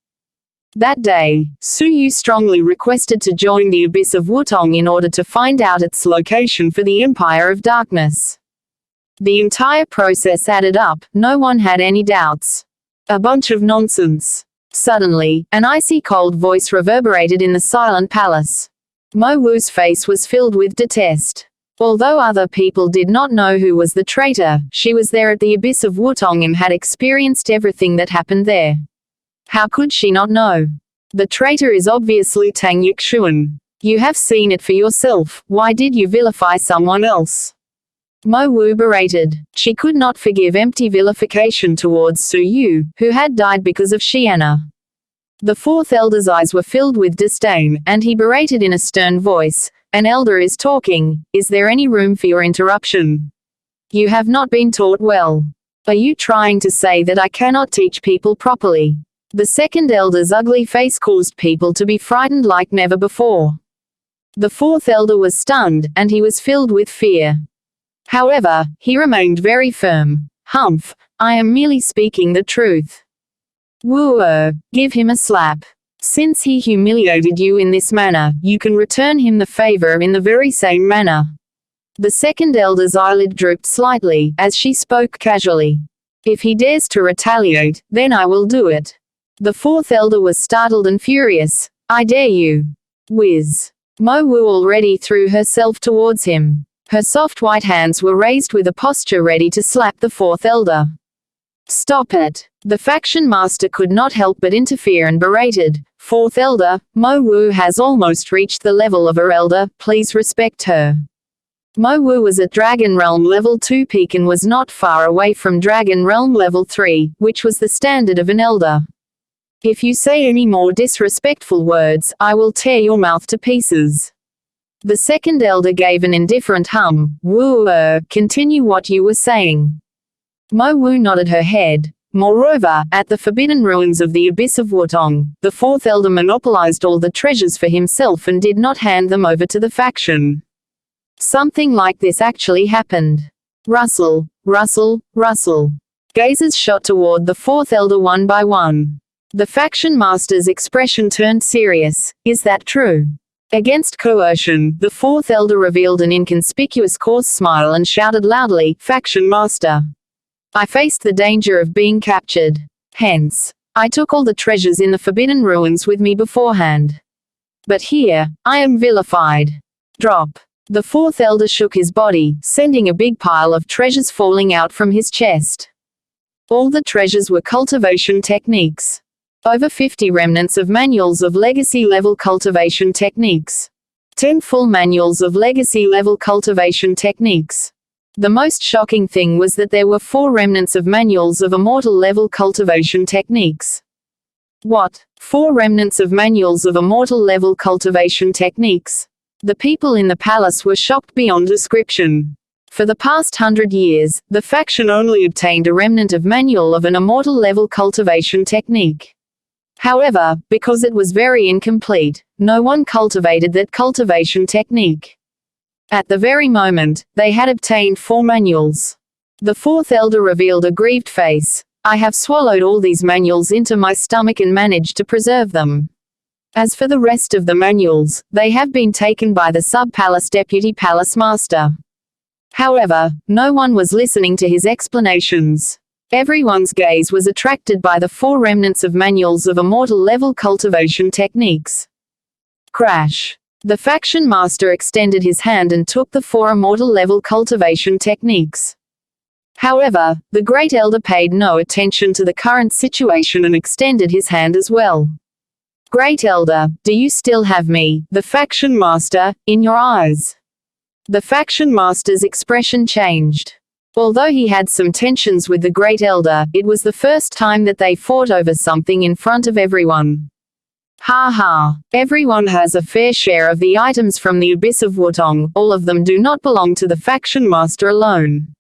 That day, Su Yu strongly requested to join the Abyss of Wutong in order to find out its location for the Empire of Darkness. The entire process added up, no one had any doubts. A bunch of nonsense. Suddenly, an icy cold voice reverberated in the silent palace. Mo Wu's face was filled with detest. Although other people did not know who was the traitor, she was there at the abyss of Wutong and had experienced everything that happened there. How could she not know? The traitor is obviously Tang Yuxuan. You have seen it for yourself, why did you vilify someone else? Mo Wu berated. She could not forgive empty vilification towards Su Yu, who had died because of Xiana. The fourth elder's eyes were filled with disdain, and he berated in a stern voice, "An elder is talking, is there any room for your interruption? You have not been taught well. Are you trying to say that I cannot teach people properly?" The second elder's ugly face caused people to be frightened like never before. The fourth elder was stunned, and he was filled with fear. However, he remained very firm. "Humph, I am merely speaking the truth." Wu, give him a slap. Since he humiliated you in this manner, you can return him the favor in the very same manner. The second elder's eyelid drooped slightly, as she spoke casually. "If he dares to retaliate, then I will do it." The fourth elder was startled and furious. "I dare you." Whiz. Mo Wu already threw herself towards him. Her soft white hands were raised with a posture ready to slap the fourth elder. "Stop it." The faction master could not help but interfere and berated, "Fourth elder, Mo Wu has almost reached the level of her elder, please respect her." Mo Wu was at Dragon Realm level 2 peak and was not far away from Dragon Realm level 3, which was the standard of an elder. "If you say any more disrespectful words, I will tear your mouth to pieces." The second elder gave an indifferent hum. "Wu, continue what you were saying." Mo Wu nodded her head. Moreover, at the forbidden ruins of the abyss of Wutong, the fourth elder monopolized all the treasures for himself and did not hand them over to the faction. Something like this actually happened. Rustle, rustle, rustle. Gazers shot toward the fourth elder one by one. The faction master's expression turned serious. "Is that true?" Against coercion, the fourth elder revealed an inconspicuous coarse smile and shouted loudly, "Faction master! I faced the danger of being captured. Hence, I took all the treasures in the forbidden ruins with me beforehand. But here, I am vilified." Drop. The fourth elder shook his body, sending a big pile of treasures falling out from his chest. All the treasures were cultivation techniques. Over 50 remnants of manuals of legacy-level cultivation techniques. 10 full manuals of legacy-level cultivation techniques. The most shocking thing was that there were 4 remnants of manuals of immortal-level cultivation techniques. What? 4 remnants of manuals of immortal-level cultivation techniques? The people in the palace were shocked beyond description. For the past 100 years, the faction only obtained a remnant of manual of an immortal-level cultivation technique. However, because it was very incomplete, no one cultivated that cultivation technique. At the very moment, they had obtained 4 manuals. The fourth elder revealed a grieved face. "I have swallowed all these manuals into my stomach and managed to preserve them. As for the rest of the manuals, they have been taken by the sub-palace deputy palace master." However, no one was listening to his explanations. Everyone's gaze was attracted by the 4 remnants of manuals of immortal-level cultivation techniques. Crash. The faction master extended his hand and took the 4 immortal-level cultivation techniques. However, the great elder paid no attention to the current situation and extended his hand as well. "Great elder, do you still have me, the faction master, in your eyes?" The faction master's expression changed. Although he had some tensions with the great elder, it was the first time that they fought over something in front of everyone. "Ha ha. Everyone has a fair share of the items from the abyss of Wutong, all of them do not belong to the faction master alone."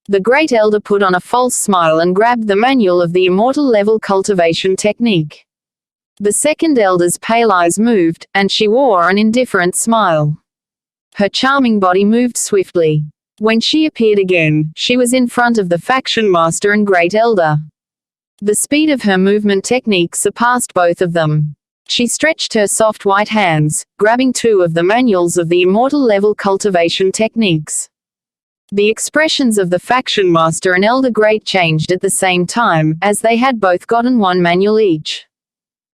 The great elder put on a false smile and grabbed the manual of the immortal level cultivation technique. The second elder's pale eyes moved, and she wore an indifferent smile. Her charming body moved swiftly. When she appeared again, she was in front of the faction master and great elder. The speed of her movement technique surpassed both of them. She stretched her soft white hands, grabbing 2 of the manuals of the immortal level cultivation techniques. The expressions of the faction master and elder great changed at the same time, as they had both gotten 1 manual each.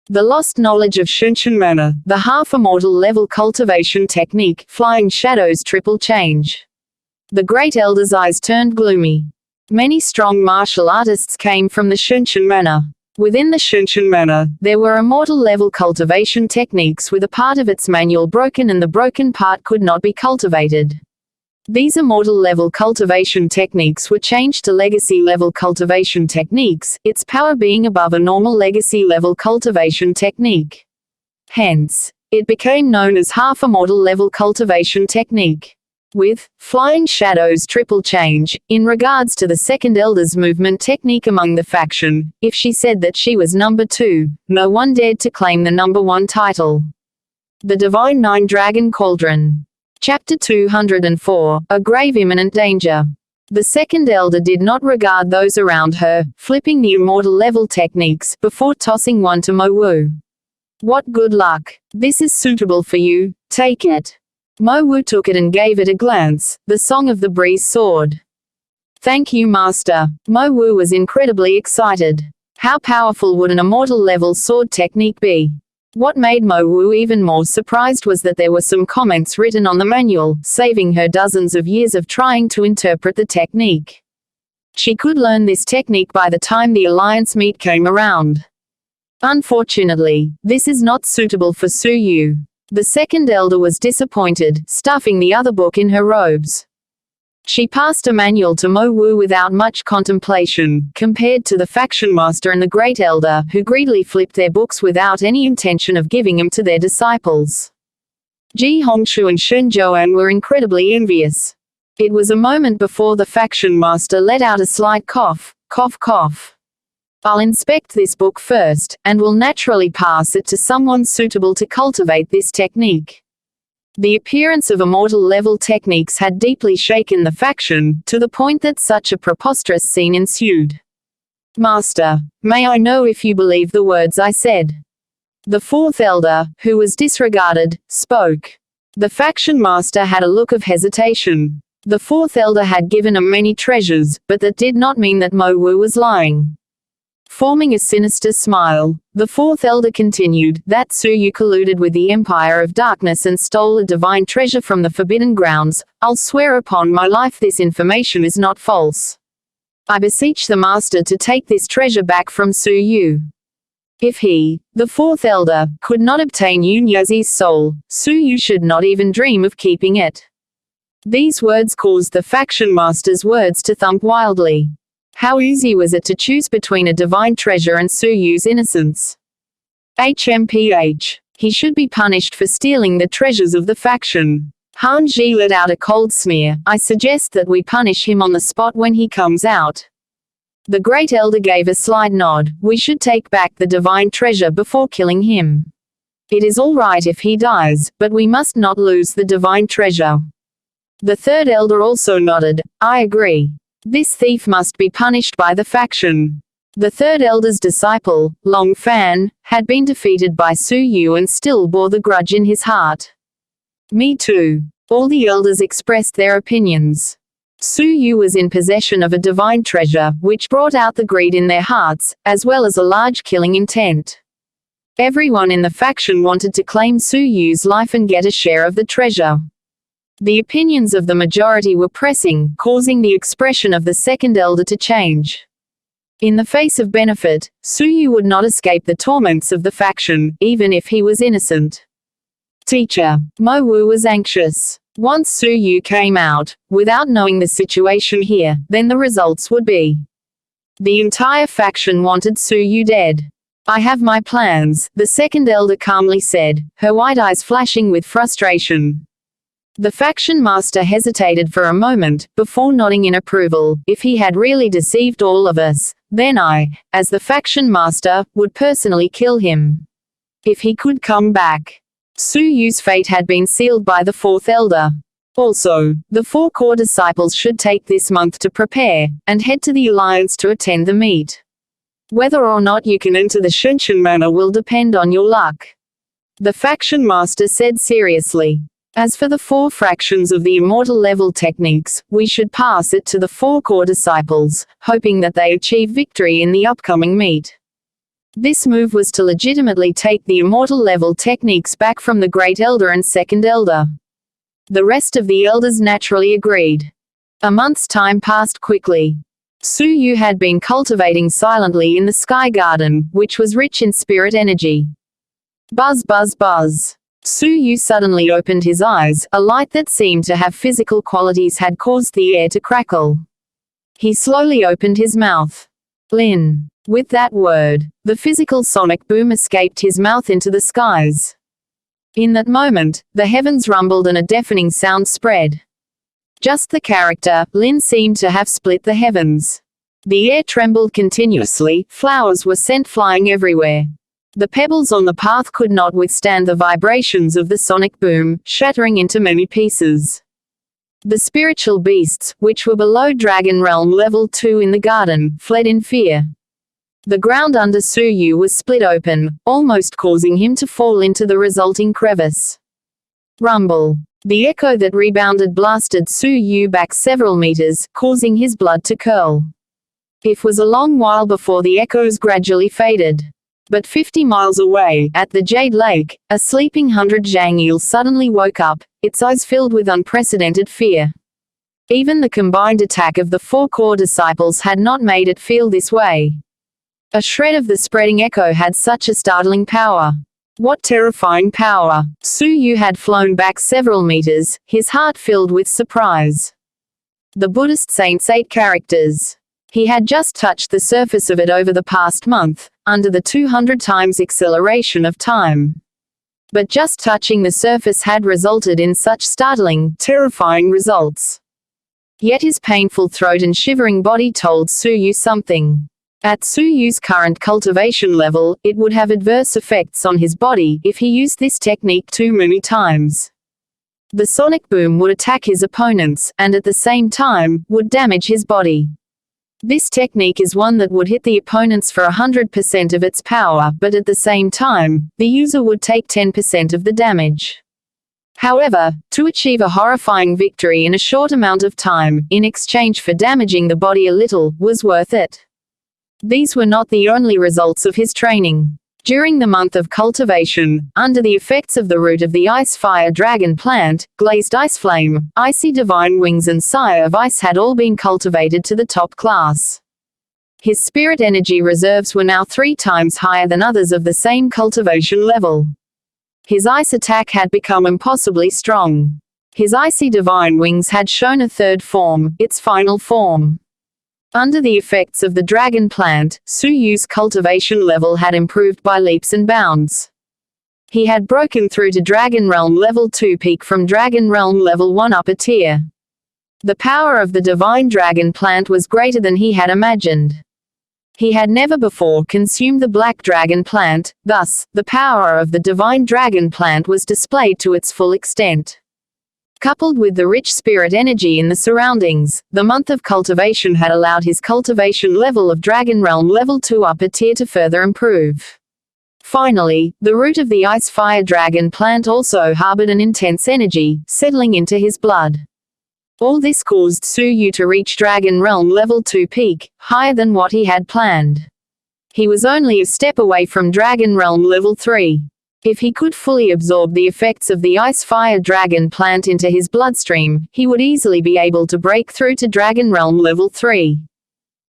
The lost knowledge of Xuanhuan Manner, the half-immortal level cultivation technique, flying shadows triple change. The Great Elder's eyes turned gloomy. Many strong martial artists came from the Xuanhuan Manner. Within the Xuanhuan Manner, there were immortal level cultivation techniques with a part of its manual broken and the broken part could not be cultivated. These immortal level cultivation techniques were changed to legacy level cultivation techniques, its power being above a normal legacy level cultivation technique. Hence, it became known as half-immortal level cultivation technique. With flying shadows triple change, in regards to the second elder's movement technique among the faction, if she said that she was number 2, no one dared to claim the number 1 title. The Divine Nine Dragon Cauldron. Chapter 204, A Grave Imminent Danger. The second elder did not regard those around her, flipping the immortal level techniques, before tossing one to Mo Wu. What good luck. This is suitable for you, take it. Mo Wu took it and gave it a glance, the Song of the Breeze sword. Thank you, Master. Mo Wu was incredibly excited. How powerful would an immortal level sword technique be? What made Mo Wu even more surprised was that there were some comments written on the manual, saving her dozens of years of trying to interpret the technique. She could learn this technique by the time the alliance meet came around. Unfortunately, this is not suitable for Su Yu. The second elder was disappointed, stuffing the other book in her robes. She passed a manual to Mo Wu without much contemplation, compared to the faction master and the great elder, who greedily flipped their books without any intention of giving them to their disciples. Ji Hongshu and Xuanhuan were incredibly envious. It was a moment before the faction master let out a slight cough, cough cough. I'll inspect this book first, and will naturally pass it to someone suitable to cultivate this technique. The appearance of immortal level techniques had deeply shaken the faction, to the point that such a preposterous scene ensued. Master, may I know if you believe the words I said? The fourth elder, who was disregarded, spoke. The faction master had a look of hesitation. The fourth elder had given him many treasures, but that did not mean that Mo Wu was lying. Forming a sinister smile, the fourth elder continued, that Su Yu colluded with the Empire of Darkness and stole a divine treasure from the Forbidden Grounds. I'll swear upon my life this information is not false. I beseech the Master to take this treasure back from Su Yu. If he, the fourth elder, could not obtain Yun Yazi's soul, Su Yu should not even dream of keeping it. These words caused the faction master's words to thump wildly. How easy was it to choose between a divine treasure and Su Yu's innocence? HMPH. He should be punished for stealing the treasures of the faction. Han Ji let out a cold sneer. I suggest that we punish him on the spot when he comes out. The great elder gave a slight nod. We should take back the divine treasure before killing him. It is all right if he dies, but we must not lose the divine treasure. The third elder also nodded. I agree. This thief must be punished by the faction. The third elder's disciple, Long Fan, had been defeated by Su Yu and still bore the grudge in his heart. Me too. All the elders expressed their opinions. Su Yu was in possession of a divine treasure, which brought out the greed in their hearts, as well as a large killing intent. Everyone in the faction wanted to claim Su Yu's life and get a share of the treasure. The opinions of the majority were pressing, causing the expression of the second elder to change. In the face of benefit, Su Yu would not escape the torments of the faction, even if he was innocent. Teacher. Mo Wu was anxious. Once Su Yu came out, without knowing the situation here, then the results would be. The entire faction wanted Su Yu dead. I have my plans, the second elder calmly said, her white eyes flashing with frustration. The faction master hesitated for a moment, before nodding in approval. If he had really deceived all of us, then I, as the faction master, would personally kill him. If he could come back. Su Yu's fate had been sealed by the fourth elder. Also, the 4 core disciples should take this month to prepare, and head to the Alliance to attend the meet. Whether or not you can enter the Xuanhuan Manor will depend on your luck. The faction master said seriously. As for the 4 fractions of the immortal level techniques, we should pass it to the 4 core disciples, hoping that they achieve victory in the upcoming meet. This move was to legitimately take the immortal level techniques back from the Great Elder and Second Elder. The rest of the elders naturally agreed. A month's time passed quickly. Su Yu had been cultivating silently in the Sky Garden, which was rich in spirit energy. Buzz buzz buzz. Su Yu suddenly opened his eyes, a light that seemed to have physical qualities had caused the air to crackle. He slowly opened his mouth. Lin. With that word, the physical sonic boom escaped his mouth into the skies. In that moment, the heavens rumbled and a deafening sound spread. Just the character, Lin seemed to have split the heavens. The air trembled continuously, flowers were sent flying everywhere. The pebbles on the path could not withstand the vibrations of the sonic boom, shattering into many pieces. The spiritual beasts, which were below Dragon Realm Level 2 in the garden, fled in fear. The ground under Su Yu was split open, almost causing him to fall into the resulting crevice. Rumble. The echo that rebounded blasted Su Yu back several meters, causing his blood to curl. It was a long while before the echoes gradually faded. But 50 miles away, at the Jade Lake, a sleeping 100 Zhang eel suddenly woke up, its eyes filled with unprecedented fear. Even the combined attack of the 4 core disciples had not made it feel this way. A shred of the spreading echo had such a startling power. What terrifying power! Su Yu had flown back several meters, his heart filled with surprise. The Buddhist saint's 8 characters. He had just touched the surface of it over the past month, under the 200 times acceleration of time. But just touching the surface had resulted in such startling, terrifying results. Yet his painful throat and shivering body told Su Yu something. At Su Yu's current cultivation level, it would have adverse effects on his body if he used this technique too many times. The sonic boom would attack his opponents, and at the same time, would damage his body. This technique is one that would hit the opponents for 100% of its power, but at the same time, the user would take 10% of the damage. However, to achieve a horrifying victory in a short amount of time, in exchange for damaging the body a little, was worth it. These were not the only results of his training. During the month of cultivation, under the effects of the root of the Ice Fire Dragon plant, Glazed Ice Flame, Icy Divine Wings and Sire of Ice had all been cultivated to the top class. His spirit energy reserves were now 3 times higher than others of the same cultivation level. His ice attack had become impossibly strong. His Icy Divine Wings had shown a 3rd form, its final form. Under the effects of the dragon plant, Su Yu's cultivation level had improved by leaps and bounds. He had broken through to Dragon Realm Level 2 peak from Dragon Realm Level 1 upper tier. The power of the divine dragon plant was greater than he had imagined. He had never before consumed the black dragon plant, thus, the power of the divine dragon plant was displayed to its full extent. Coupled with the rich spirit energy in the surroundings, the month of cultivation had allowed his cultivation level of Dragon Realm Level 2 upper tier to further improve. Finally, the root of the Ice Fire Dragon plant also harbored an intense energy, settling into his blood. All this caused Su Yu to reach Dragon Realm Level 2 peak, higher than what he had planned. He was only a step away from Dragon Realm Level 3. If he could fully absorb the effects of the Ice Fire Dragon plant into his bloodstream, he would easily be able to break through to Dragon Realm Level 3.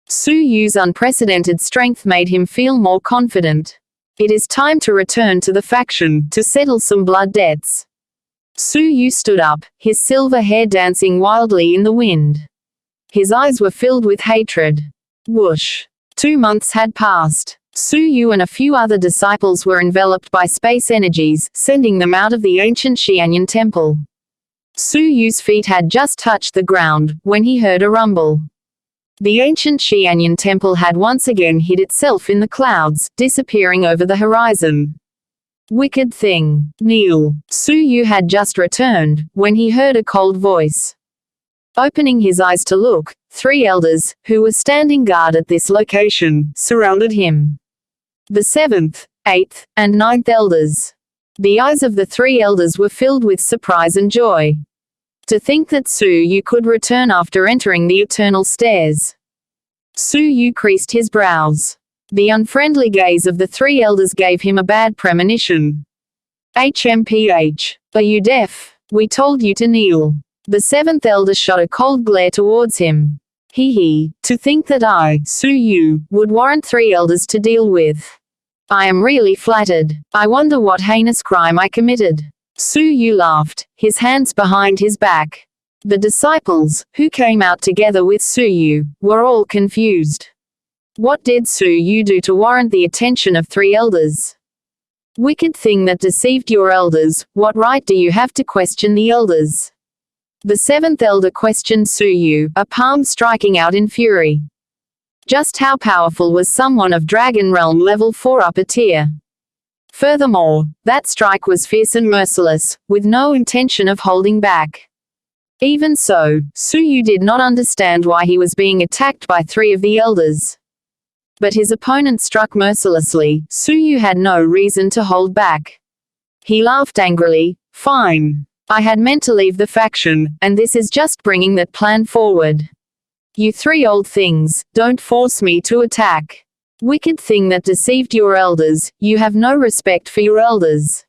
Su Yu's unprecedented strength made him feel more confident. It is time to return to the faction, to settle some blood debts. Su Yu stood up, his silver hair dancing wildly in the wind. His eyes were filled with hatred. Whoosh. 2 months had passed. Su Yu and a few other disciples were enveloped by space energies, sending them out of the ancient Xuanhuan temple. Su Yu's feet had just touched the ground, when he heard a rumble. The ancient Xuanhuan temple had once again hid itself in the clouds, disappearing over the horizon. Wicked thing. Kneel. Su Yu had just returned, when he heard a cold voice. Opening his eyes to look, 3 elders, who were standing guard at this location, surrounded him. The 7th, 8th, and 9th elders. The eyes of the 3 elders were filled with surprise and joy. To think that Su Yu could return after entering the eternal stairs. Su Yu creased his brows. The unfriendly gaze of the three elders gave him a bad premonition. HMPH. Are you deaf? We told you to kneel. The seventh elder shot a cold glare towards him. Hee, to think that I, Su Yu, would warrant three elders to deal with. I am really flattered. I wonder what heinous crime I committed. Su Yu laughed, his hands behind his back. The disciples, who came out together with Su Yu, were all confused. What did Su Yu do to warrant the attention of three elders? Wicked thing that deceived your elders, what right do you have to question the elders? The seventh elder questioned Su Yu, a palm striking out in fury. Just how powerful was someone of Dragon Realm level 4 upper tier? Furthermore, that strike was fierce and merciless, with no intention of holding back. Even so, Su Yu did not understand why he was being attacked by three of the elders. But his opponent struck mercilessly. Su Yu had no reason to hold back. He laughed angrily. Fine. I had meant to leave the faction, and this is just bringing that plan forward. You three old things, don't force me to attack. Wicked thing that deceived your elders, you have no respect for your elders.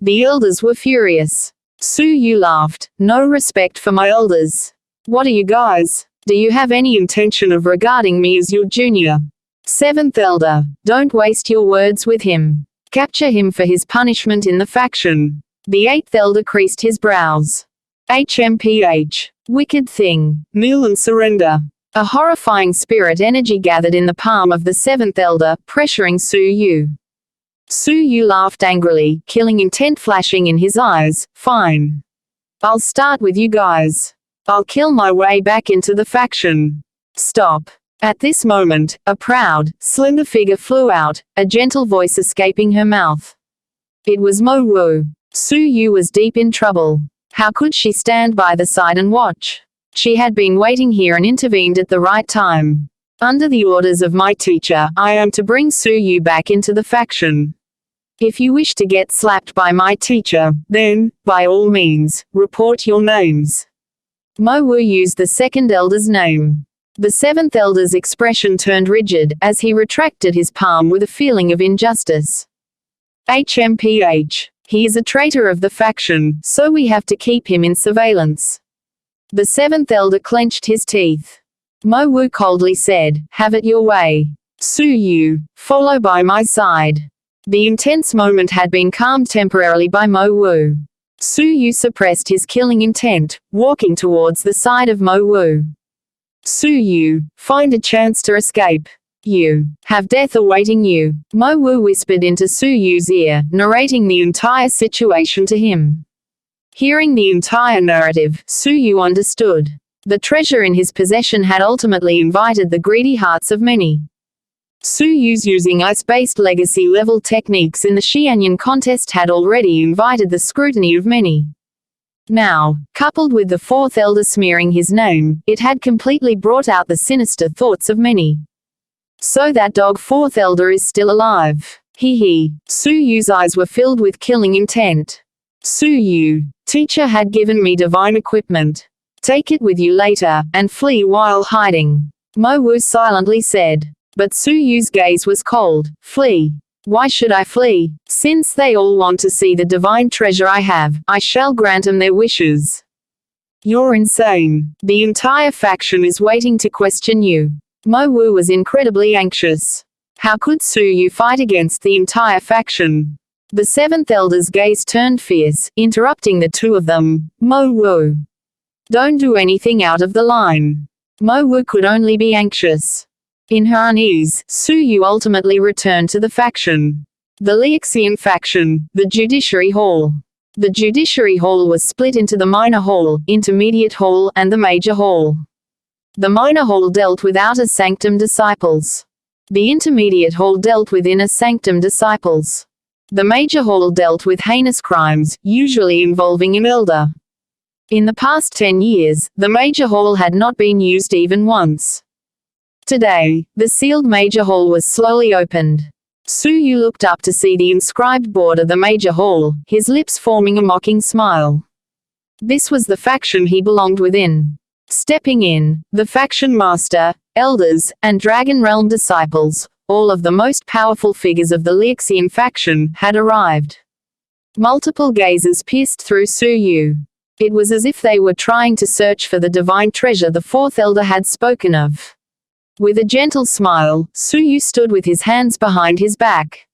The elders were furious. Su Yu laughed. No respect for my elders. What are you guys? Do you have any intention of regarding me as your junior? Seventh elder, don't waste your words with him. Capture him for his punishment in the faction. The eighth elder creased his brows. HMPH. Wicked thing. Kneel and surrender. A horrifying spirit energy gathered in the palm of the seventh elder, pressuring Su Yu. Su Yu laughed angrily, killing intent flashing in his eyes. Fine. I'll start with you guys. I'll kill my way back into the faction. Stop. At this moment, a proud, slender figure flew out, a gentle voice escaping her mouth. It was Mo Wu. Su Yu was deep in trouble. How could she stand by the side and watch? She had been waiting here and intervened at the right time. Under the orders of my teacher, I am to bring Su Yu back into the faction. If you wish to get slapped by my teacher, then, by all means, report your names. Mo Wu used the second elder's name. The seventh elder's expression turned rigid, as he retracted his palm with a feeling of injustice. HMPH. He is a traitor of the faction, so we have to keep him in surveillance. The seventh elder clenched his teeth. Mo Wu coldly said, have it your way. Su Yu, follow by my side. The intense moment had been calmed temporarily by Mo Wu. Su Yu suppressed his killing intent, walking towards the side of Mo Wu. Su Yu, find a chance to escape. You have death awaiting you, Mo Wu whispered into Su Yu's ear, narrating the entire situation to him. Hearing the entire narrative, Su Yu understood. The treasure in his possession had ultimately invited the greedy hearts of many. Su Yu's using ice-based legacy-level techniques in the Xuanhuan contest had already invited the scrutiny of many. Now, coupled with the fourth elder smearing his name, it had completely brought out the sinister thoughts of many. So that dog fourth elder is still alive. Hee. Su Yu's eyes were filled with killing intent. Su Yu, teacher had given me divine equipment. Take it with you later, and flee while hiding. Mo Wu silently said. But Su Yu's gaze was cold. Flee. Why should I flee? Since they all want to see the divine treasure I have, I shall grant them their wishes. You're insane. The entire faction is waiting to question you. Mo Wu was incredibly anxious. How could Su Yu fight against the entire faction? The seventh elder's gaze turned fierce, interrupting the two of them. Mo Wu. Don't do anything out of the line. Mo Wu could only be anxious. In her unease, Su Yu ultimately returned to the faction. The Liaxian faction, the Judiciary Hall. The Judiciary Hall was split into the Minor Hall, Intermediate Hall, and the Major Hall. The Minor Hall dealt with Outer Sanctum disciples. The Intermediate Hall dealt with Inner Sanctum disciples. The Major Hall dealt with heinous crimes, usually involving an elder. In the past 10 years, the Major Hall had not been used even once. Today, the sealed Major Hall was slowly opened. Su Yu looked up to see the inscribed board of the Major Hall, his lips forming a mocking smile. This was the faction he belonged within. Stepping in, the faction master, elders, and Dragon Realm disciples, all of the most powerful figures of the Lixian faction had arrived. Multiple gazes pierced through Su Yu. It was as if they were trying to search for the divine treasure the fourth elder had spoken of. With a gentle smile, Su Yu stood with his hands behind his back.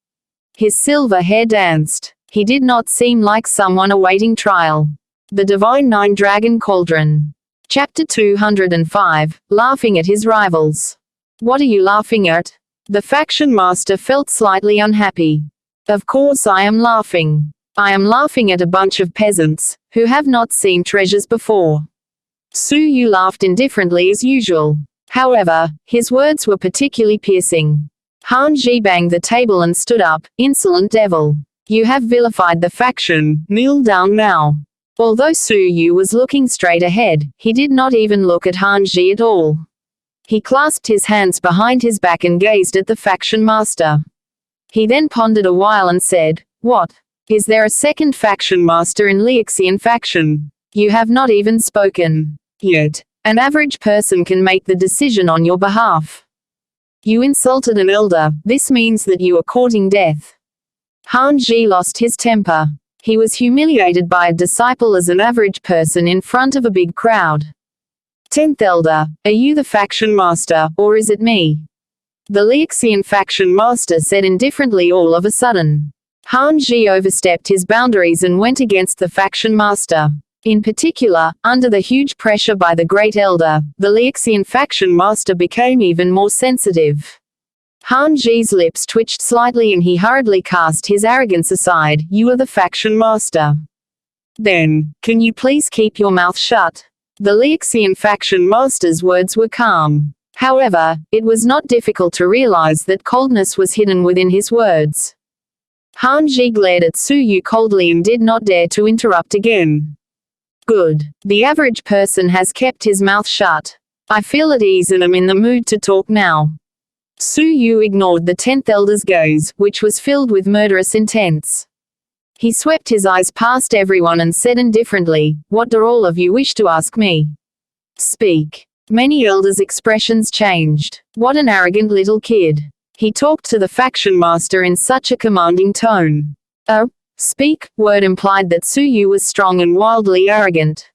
His silver hair danced. He did not seem like someone awaiting trial. The Divine Nine Dragon Cauldron. Chapter 205, Laughing at his rivals. What are you laughing at? The faction master felt slightly unhappy. Of course I am laughing. I am laughing at a bunch of peasants, who have not seen treasures before. Su Yu laughed indifferently as usual. However, his words were particularly piercing. Han Ji banged the table and stood up. Insolent devil. You have vilified the faction, kneel down now. Although Su Yu was looking straight ahead, he did not even look at Han Ji at all. He clasped his hands behind his back and gazed at the faction master. He then pondered a while and said, What? Is there a second faction master in Lixian faction? You have not even spoken. Yet. An average person can make the decision on your behalf. You insulted an elder, this means that you are courting death. Han Ji lost his temper. He was humiliated by a disciple as an average person in front of a big crowd. 10th Elder, are you the faction master, or is it me? The Lixian faction master said indifferently all of a sudden. Han Ji overstepped his boundaries and went against the faction master. In particular, under the huge pressure by the Great Elder, the Lixian faction master became even more sensitive. Han Ji's lips twitched slightly and he hurriedly cast his arrogance aside. You are the faction master. Then, can you please keep your mouth shut? The Lixian faction master's words were calm. However, it was not difficult to realize that coldness was hidden within his words. Han Ji glared at Su Yu coldly and did not dare to interrupt again. Good. The average person has kept his mouth shut. I feel at ease and am in the mood to talk now. Su Yu ignored the 10th Elder's gaze, which was filled with murderous intent. He swept his eyes past everyone and said indifferently, What do all of you wish to ask me? Speak. Many elders' expressions changed. What an arrogant little kid. He talked to the faction master in such a commanding tone. Speak, word implied that Su Yu was strong and wildly arrogant.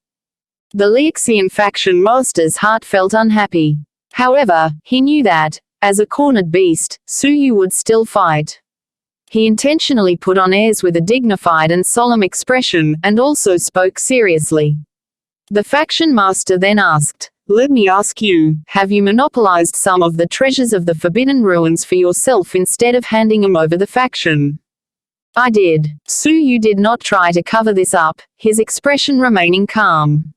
The Lixian faction master's heart felt unhappy. However, he knew that, as a cornered beast, Su Yu would still fight. He intentionally put on airs with a dignified and solemn expression, and also spoke seriously. The faction master then asked, Let me ask you, have you monopolized some of the treasures of the Forbidden Ruins for yourself instead of handing them over the faction? I did. Su Yu did not try to cover this up, his expression remaining calm.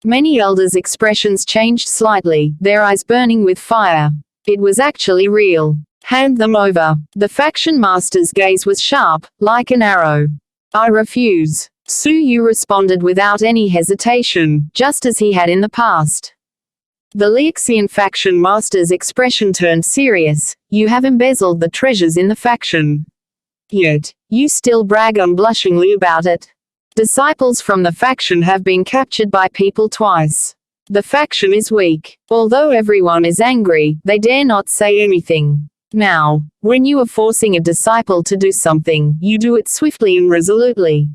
Many elders' expressions changed slightly, their eyes burning with fire. It was actually real. Hand them over. The faction master's gaze was sharp, like an arrow. I refuse. Su Yu responded without any hesitation, just as he had in the past. The Lixian faction master's expression turned serious. You have embezzled the treasures in the faction. Yet, you still brag unblushingly about it. Disciples from the faction have been captured by people twice. The faction is weak. Although everyone is angry, they dare not say anything. Now, when you are forcing a disciple to do something, you do it swiftly and resolutely.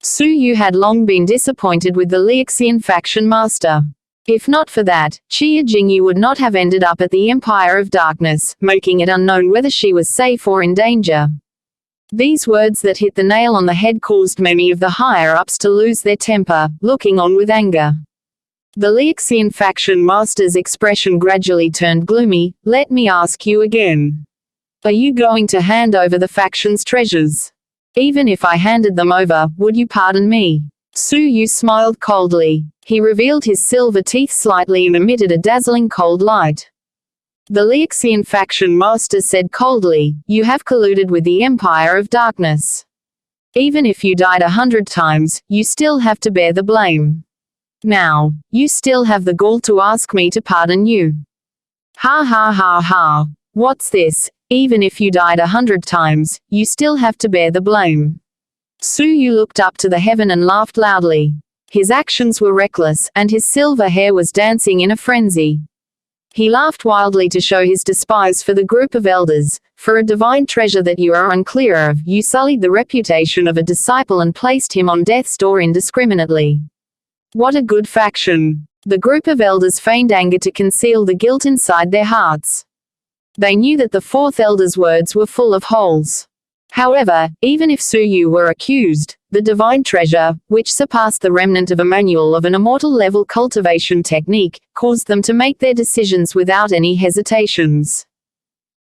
Su Yu had long been disappointed with the Lixian faction master. If not for that, Qia Jingyu would not have ended up at the Empire of Darkness, making it unknown whether she was safe or in danger. These words that hit the nail on the head caused many of the higher-ups to lose their temper, looking on with anger. The Lixian faction master's expression gradually turned gloomy. Let me ask you again. Are you going to hand over the faction's treasures? Even if I handed them over, would you pardon me? Su Yu smiled coldly. He revealed his silver teeth slightly and emitted a dazzling cold light. The Lixian faction master said coldly, You have colluded with the Empire of Darkness. Even if you died 100 times, you still have to bear the blame. Now, you still have the gall to ask me to pardon you. Ha ha ha ha. What's this? Even if you died 100 times, you still have to bear the blame. Su Yu looked up to the heaven and laughed loudly. His actions were reckless, and his silver hair was dancing in a frenzy. He laughed wildly to show his despise for the group of elders. For a divine treasure that you are unclear of, you sullied the reputation of a disciple and placed him on death's door indiscriminately. What a good faction! The group of elders feigned anger to conceal the guilt inside their hearts. They knew that the fourth elder's words were full of holes. However, even if Su Yu were accused, the divine treasure, which surpassed the remnant of a manual of an immortal-level cultivation technique, caused them to make their decisions without any hesitations.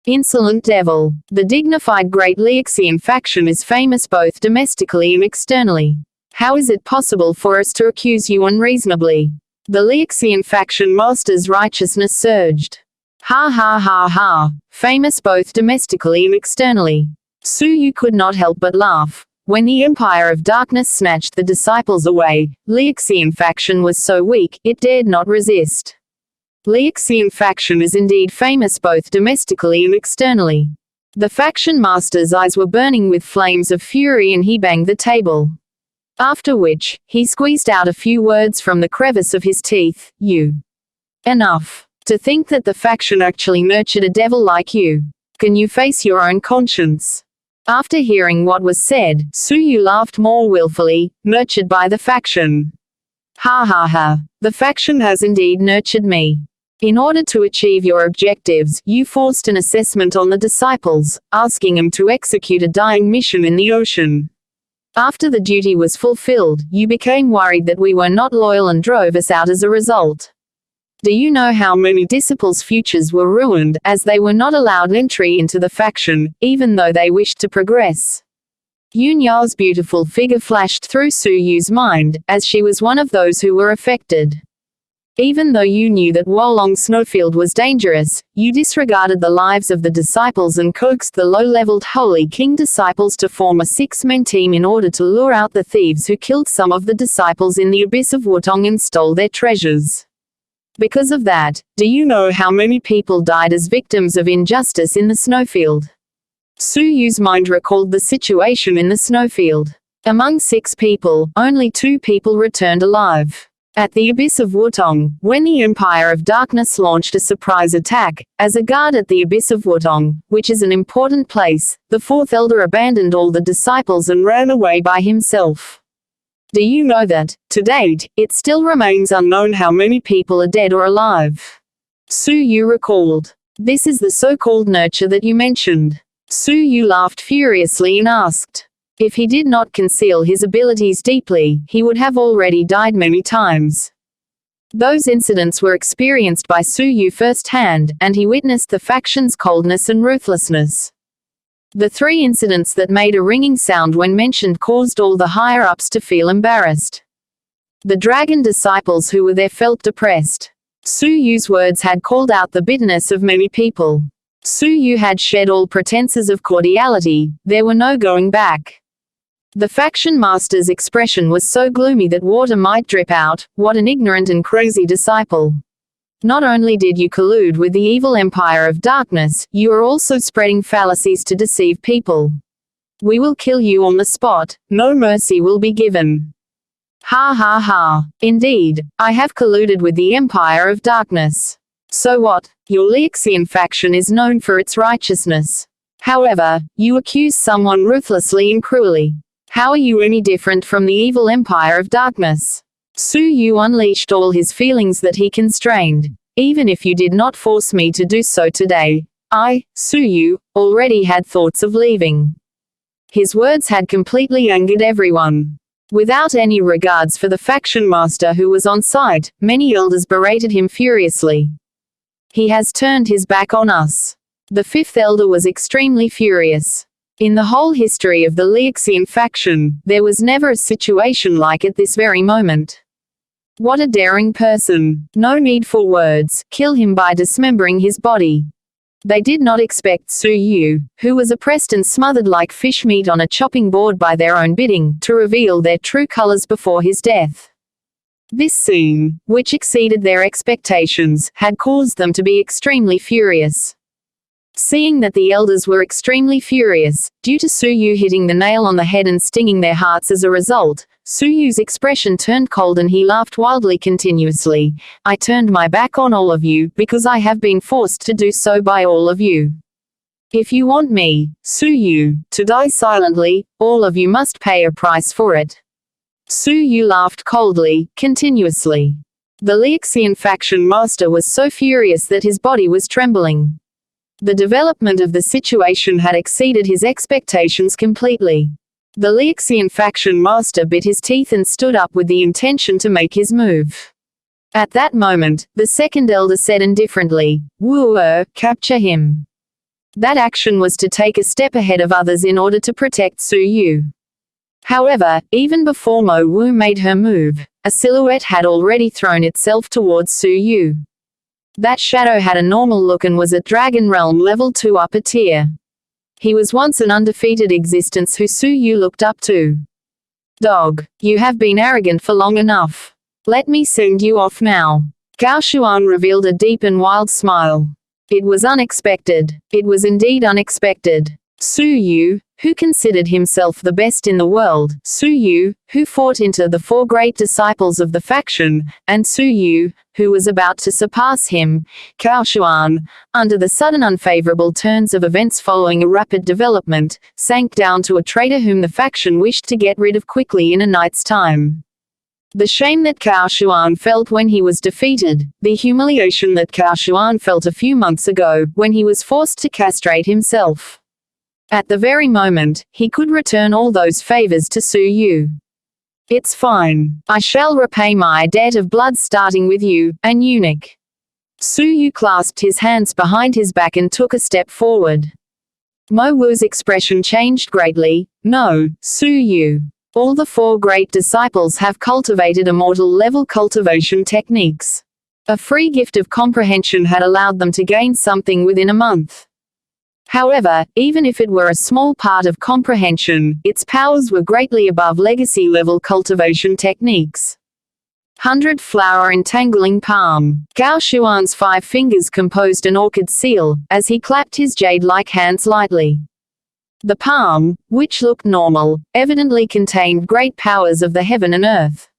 Insolent devil! The dignified Great Liaxian faction is famous both domestically and externally. How is it possible for us to accuse you unreasonably? The Liaxian faction master's righteousness surged. Ha ha ha ha! Famous both domestically and externally. Su Yu could not help but laugh. When the Empire of Darkness snatched the disciples away, Liaxian faction was so weak, it dared not resist. Liaxian faction is indeed famous both domestically and externally. The faction master's eyes were burning with flames of fury and he banged the table. After which, he squeezed out a few words from the crevice of his teeth. You. Enough. To think that the faction actually nurtured a devil like you. Can you face your own conscience? After hearing what was said, Su Yu laughed more willfully. Nurtured by the faction. Ha ha ha. The faction has indeed nurtured me. In order to achieve your objectives, you forced an assessment on the disciples, asking them to execute a dying mission in the ocean. After the duty was fulfilled, you became worried that we were not loyal and drove us out as a result. Do you know how many disciples' futures were ruined, as they were not allowed entry into the faction, even though they wished to progress? Yun Yao's beautiful figure flashed through Su Yu's mind, as she was one of those who were affected. Even though you knew that Wolong Snowfield was dangerous, you disregarded the lives of the disciples and coaxed the low-leveled Holy King disciples to form a six-man team in order to lure out the thieves who killed some of the disciples in the abyss of Wutong and stole their treasures. Because of that, do you know how many people died as victims of injustice in the snowfield? Su Yu's mind recalled the situation in the snowfield. Among 6 people, only 2 people returned alive. At the abyss of Wutong, when the Empire of Darkness launched a surprise attack, as a guard at the abyss of Wutong, which is an important place, the 4th elder abandoned all the disciples and ran away by himself. Do you know that, to date, it still remains unknown how many people are dead or alive? Su Yu recalled. This is the so-called nurture that you mentioned. Su Yu laughed furiously and asked. If he did not conceal his abilities deeply, he would have already died many times. Those incidents were experienced by Su Yu firsthand, and he witnessed the faction's coldness and ruthlessness. The 3 incidents that made a ringing sound when mentioned caused all the higher-ups to feel embarrassed. The dragon disciples who were there felt depressed. Su Yu's words had called out the bitterness of many people. Su Yu had shed all pretenses of cordiality, there were no going back. The faction master's expression was so gloomy that water might drip out. What an ignorant and crazy disciple. Not only did you collude with the evil Empire of Darkness, you are also spreading fallacies to deceive people. We will kill you on the spot, no mercy will be given. Ha ha ha. Indeed, I have colluded with the Empire of Darkness. So what? Your Liaxian faction is known for its righteousness. However, you accuse someone ruthlessly and cruelly. How are you any different from the evil Empire of Darkness? Su Yu unleashed all his feelings that he constrained. Even if you did not force me to do so today, I, Su Yu, already had thoughts of leaving. His words had completely angered everyone. Without any regards for the faction master who was on site, many elders berated him furiously. He has turned his back on us. The 5th elder was extremely furious. In the whole history of the Liaxian faction, there was never a situation like at this very moment. What a daring person. No need for words, kill him by dismembering his body. They did not expect Su Yu, who was oppressed and smothered like fish meat on a chopping board by their own bidding, to reveal their true colors before his death. This scene, which exceeded their expectations, had caused them to be extremely furious. Seeing that the elders were extremely furious, due to Su Yu hitting the nail on the head and stinging their hearts as a result, Su Yu's expression turned cold and he laughed wildly continuously. I turned my back on all of you, because I have been forced to do so by all of you. If you want me, Su Yu, to die silently, all of you must pay a price for it. Su Yu laughed coldly, continuously. The Lixian faction master was so furious that his body was trembling. The development of the situation had exceeded his expectations completely. The Lixian faction master bit his teeth and stood up with the intention to make his move. At that moment, the second elder said indifferently, "Wu, capture him." That action was to take a step ahead of others in order to protect Su Yu. However, even before Mo Wu made her move, a silhouette had already thrown itself towards Su Yu. That shadow had a normal look and was at Dragon Realm level 2 upper tier. He was once an undefeated existence who Su Yu looked up to. Dog, you have been arrogant for long enough. Let me send you off now. Gao Xuan revealed a deep and wild smile. It was unexpected. It was indeed unexpected. Su Yu, who considered himself the best in the world, Su Yu, who fought into the 4 great disciples of the faction, and Su Yu, who was about to surpass him, Gao Xuan, under the sudden unfavorable turns of events following a rapid development, sank down to a traitor whom the faction wished to get rid of quickly in a night's time. The shame that Gao Xuan felt when he was defeated, the humiliation that Gao Xuan felt a few months ago, when he was forced to castrate himself. At the very moment, he could return all those favors to Su Yu. It's fine. I shall repay my debt of blood starting with you, an eunuch. Su Yu clasped his hands behind his back and took a step forward. Mo Wu's expression changed greatly. No, Su Yu. All the 4 great disciples have cultivated immortal level cultivation techniques. A free gift of comprehension had allowed them to gain something within a month. However, even if it were a small part of comprehension, its powers were greatly above legacy-level cultivation techniques. 100 Flower Entangling Palm. Gao Xuan's 5 fingers composed an orchid seal, as he clapped his jade-like hands lightly. The palm, which looked normal, evidently contained great powers of the heaven and earth.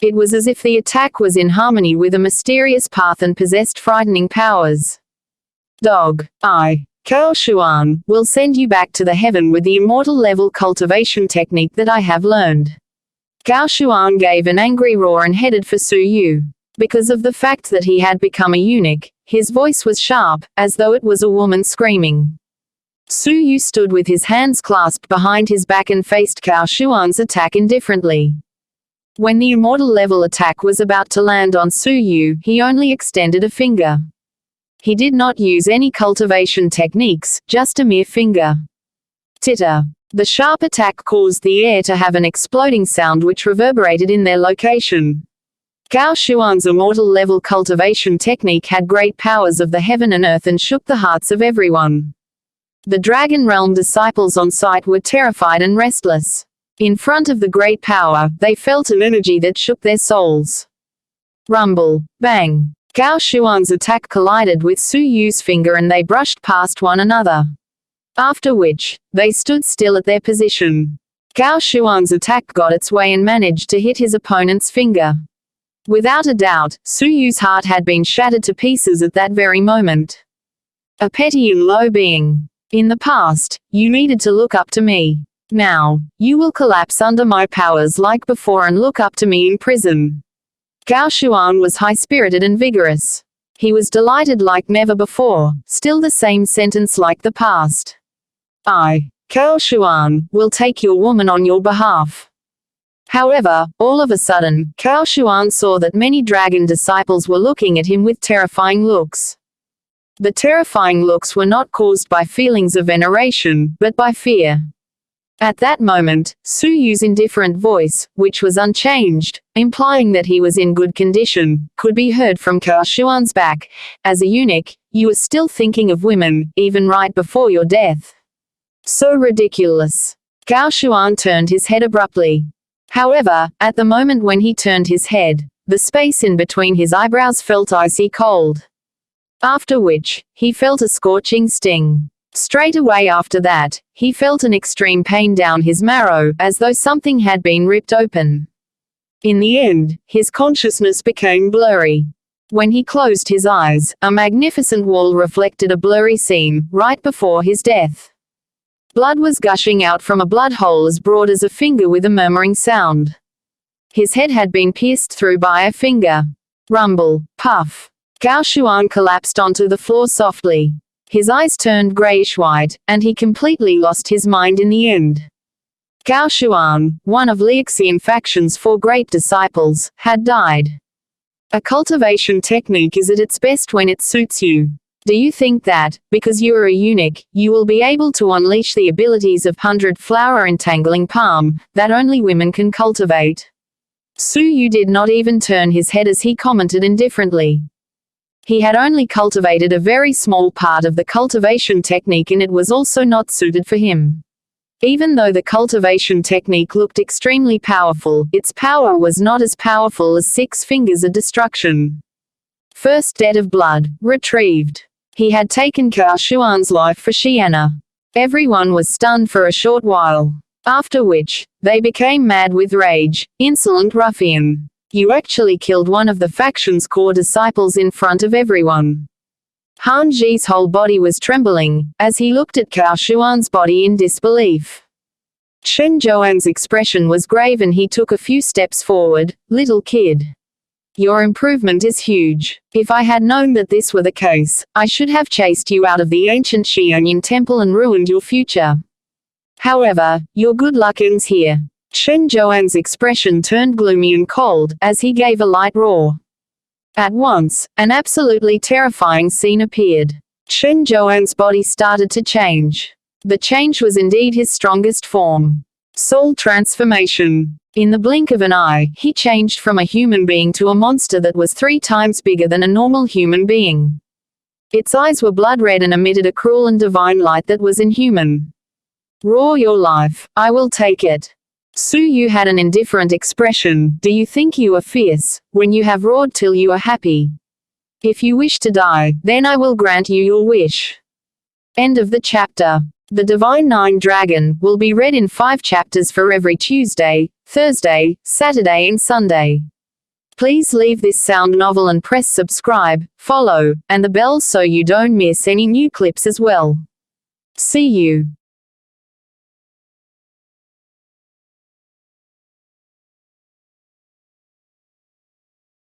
It was as if the attack was in harmony with a mysterious path and possessed frightening powers. Dog, Gao Xuan, will send you back to the heaven with the immortal level cultivation technique that I have learned. Gao Xuan gave an angry roar and headed for Su Yu. Because of the fact that he had become a eunuch, his voice was sharp, as though it was a woman screaming. Su Yu stood with his hands clasped behind his back and faced Gao Xuan's attack indifferently. When the immortal level attack was about to land on Su Yu, he only extended a finger. He did not use any cultivation techniques, just a mere finger. Titter. The sharp attack caused the air to have an exploding sound which reverberated in their location. Gao Xuan's immortal level cultivation technique had great powers of the heaven and earth and shook the hearts of everyone. The Dragon Realm disciples on site were terrified and restless. In front of the great power, they felt an energy that shook their souls. Rumble. Bang. Gao Xuan's attack collided with Su Yu's finger and they brushed past one another. After which, they stood still at their position. Gao Xuan's attack got its way and managed to hit his opponent's finger. Without a doubt, Su Yu's heart had been shattered to pieces at that very moment. A petty and low being. In the past, you needed to look up to me. Now, you will collapse under my powers like before and look up to me in prison. Gao Xuan was high-spirited and vigorous. He was delighted like never before, still the same sentence like the past. I, Gao Xuan, will take your woman on your behalf. However, all of a sudden, Gao Xuan saw that many dragon disciples were looking at him with terrifying looks. The terrifying looks were not caused by feelings of veneration, but by fear. At that moment, Su Yu's indifferent voice, which was unchanged, implying that he was in good condition, could be heard from Gao Xuan's back. As a eunuch, you are still thinking of women, even right before your death. So ridiculous. Gao Xuan turned his head abruptly. However, at the moment when he turned his head, the space in between his eyebrows felt icy cold. After which, he felt a scorching sting. Straight away after that, he felt an extreme pain down his marrow, as though something had been ripped open. In the end, his consciousness became blurry. When he closed his eyes, a magnificent wall reflected a blurry scene, right before his death. Blood was gushing out from a blood hole as broad as a finger with a murmuring sound. His head had been pierced through by a finger. Rumble, puff. Xuanhuan collapsed onto the floor softly. His eyes turned grayish-white, and he completely lost his mind in the end. Xuanhuan, one of Liuxian faction's 4 great disciples, had died. A cultivation technique is at its best when it suits you. Do you think that, because you are a eunuch, you will be able to unleash the abilities of 100-flower entangling palm, that only women can cultivate? Su Yu did not even turn his head as he commented indifferently. He had only cultivated a very small part of the cultivation technique, and it was also not suited for him. Even though the cultivation technique looked extremely powerful, its power was not as powerful as 6 fingers of destruction. First debt of blood, retrieved. He had taken Xuanhuan's life for Xiana. Everyone was stunned for a short while. After which, they became mad with rage. Insolent ruffian. You actually killed one of the faction's core disciples in front of everyone. Han Ji's whole body was trembling, as he looked at Xuanhuan's body in disbelief. Chen Zhuan's expression was grave and he took a few steps forward. Little kid. Your improvement is huge. If I had known that this were the case, I should have chased you out of the ancient Xianyin temple and ruined your future. However, your good luck ends here. Chen Zhuan's expression turned gloomy and cold, as he gave a light roar. At once, an absolutely terrifying scene appeared. Chen Zhuan's body started to change. The change was indeed his strongest form. Soul transformation. In the blink of an eye, he changed from a human being to a monster that was 3 times bigger than a normal human being. Its eyes were blood red and emitted a cruel and divine light that was inhuman. Roar your life, I will take it. Su Yu had an indifferent expression. Do you think you are fierce, when you have roared till you are happy? If you wish to die, then I will grant you your wish. End of the chapter. The Divine 9 Dragon will be read in 5 chapters for every Tuesday, Thursday, Saturday and Sunday. Please leave this sound novel and press subscribe, follow, and the bell so you don't miss any new clips as well. See you.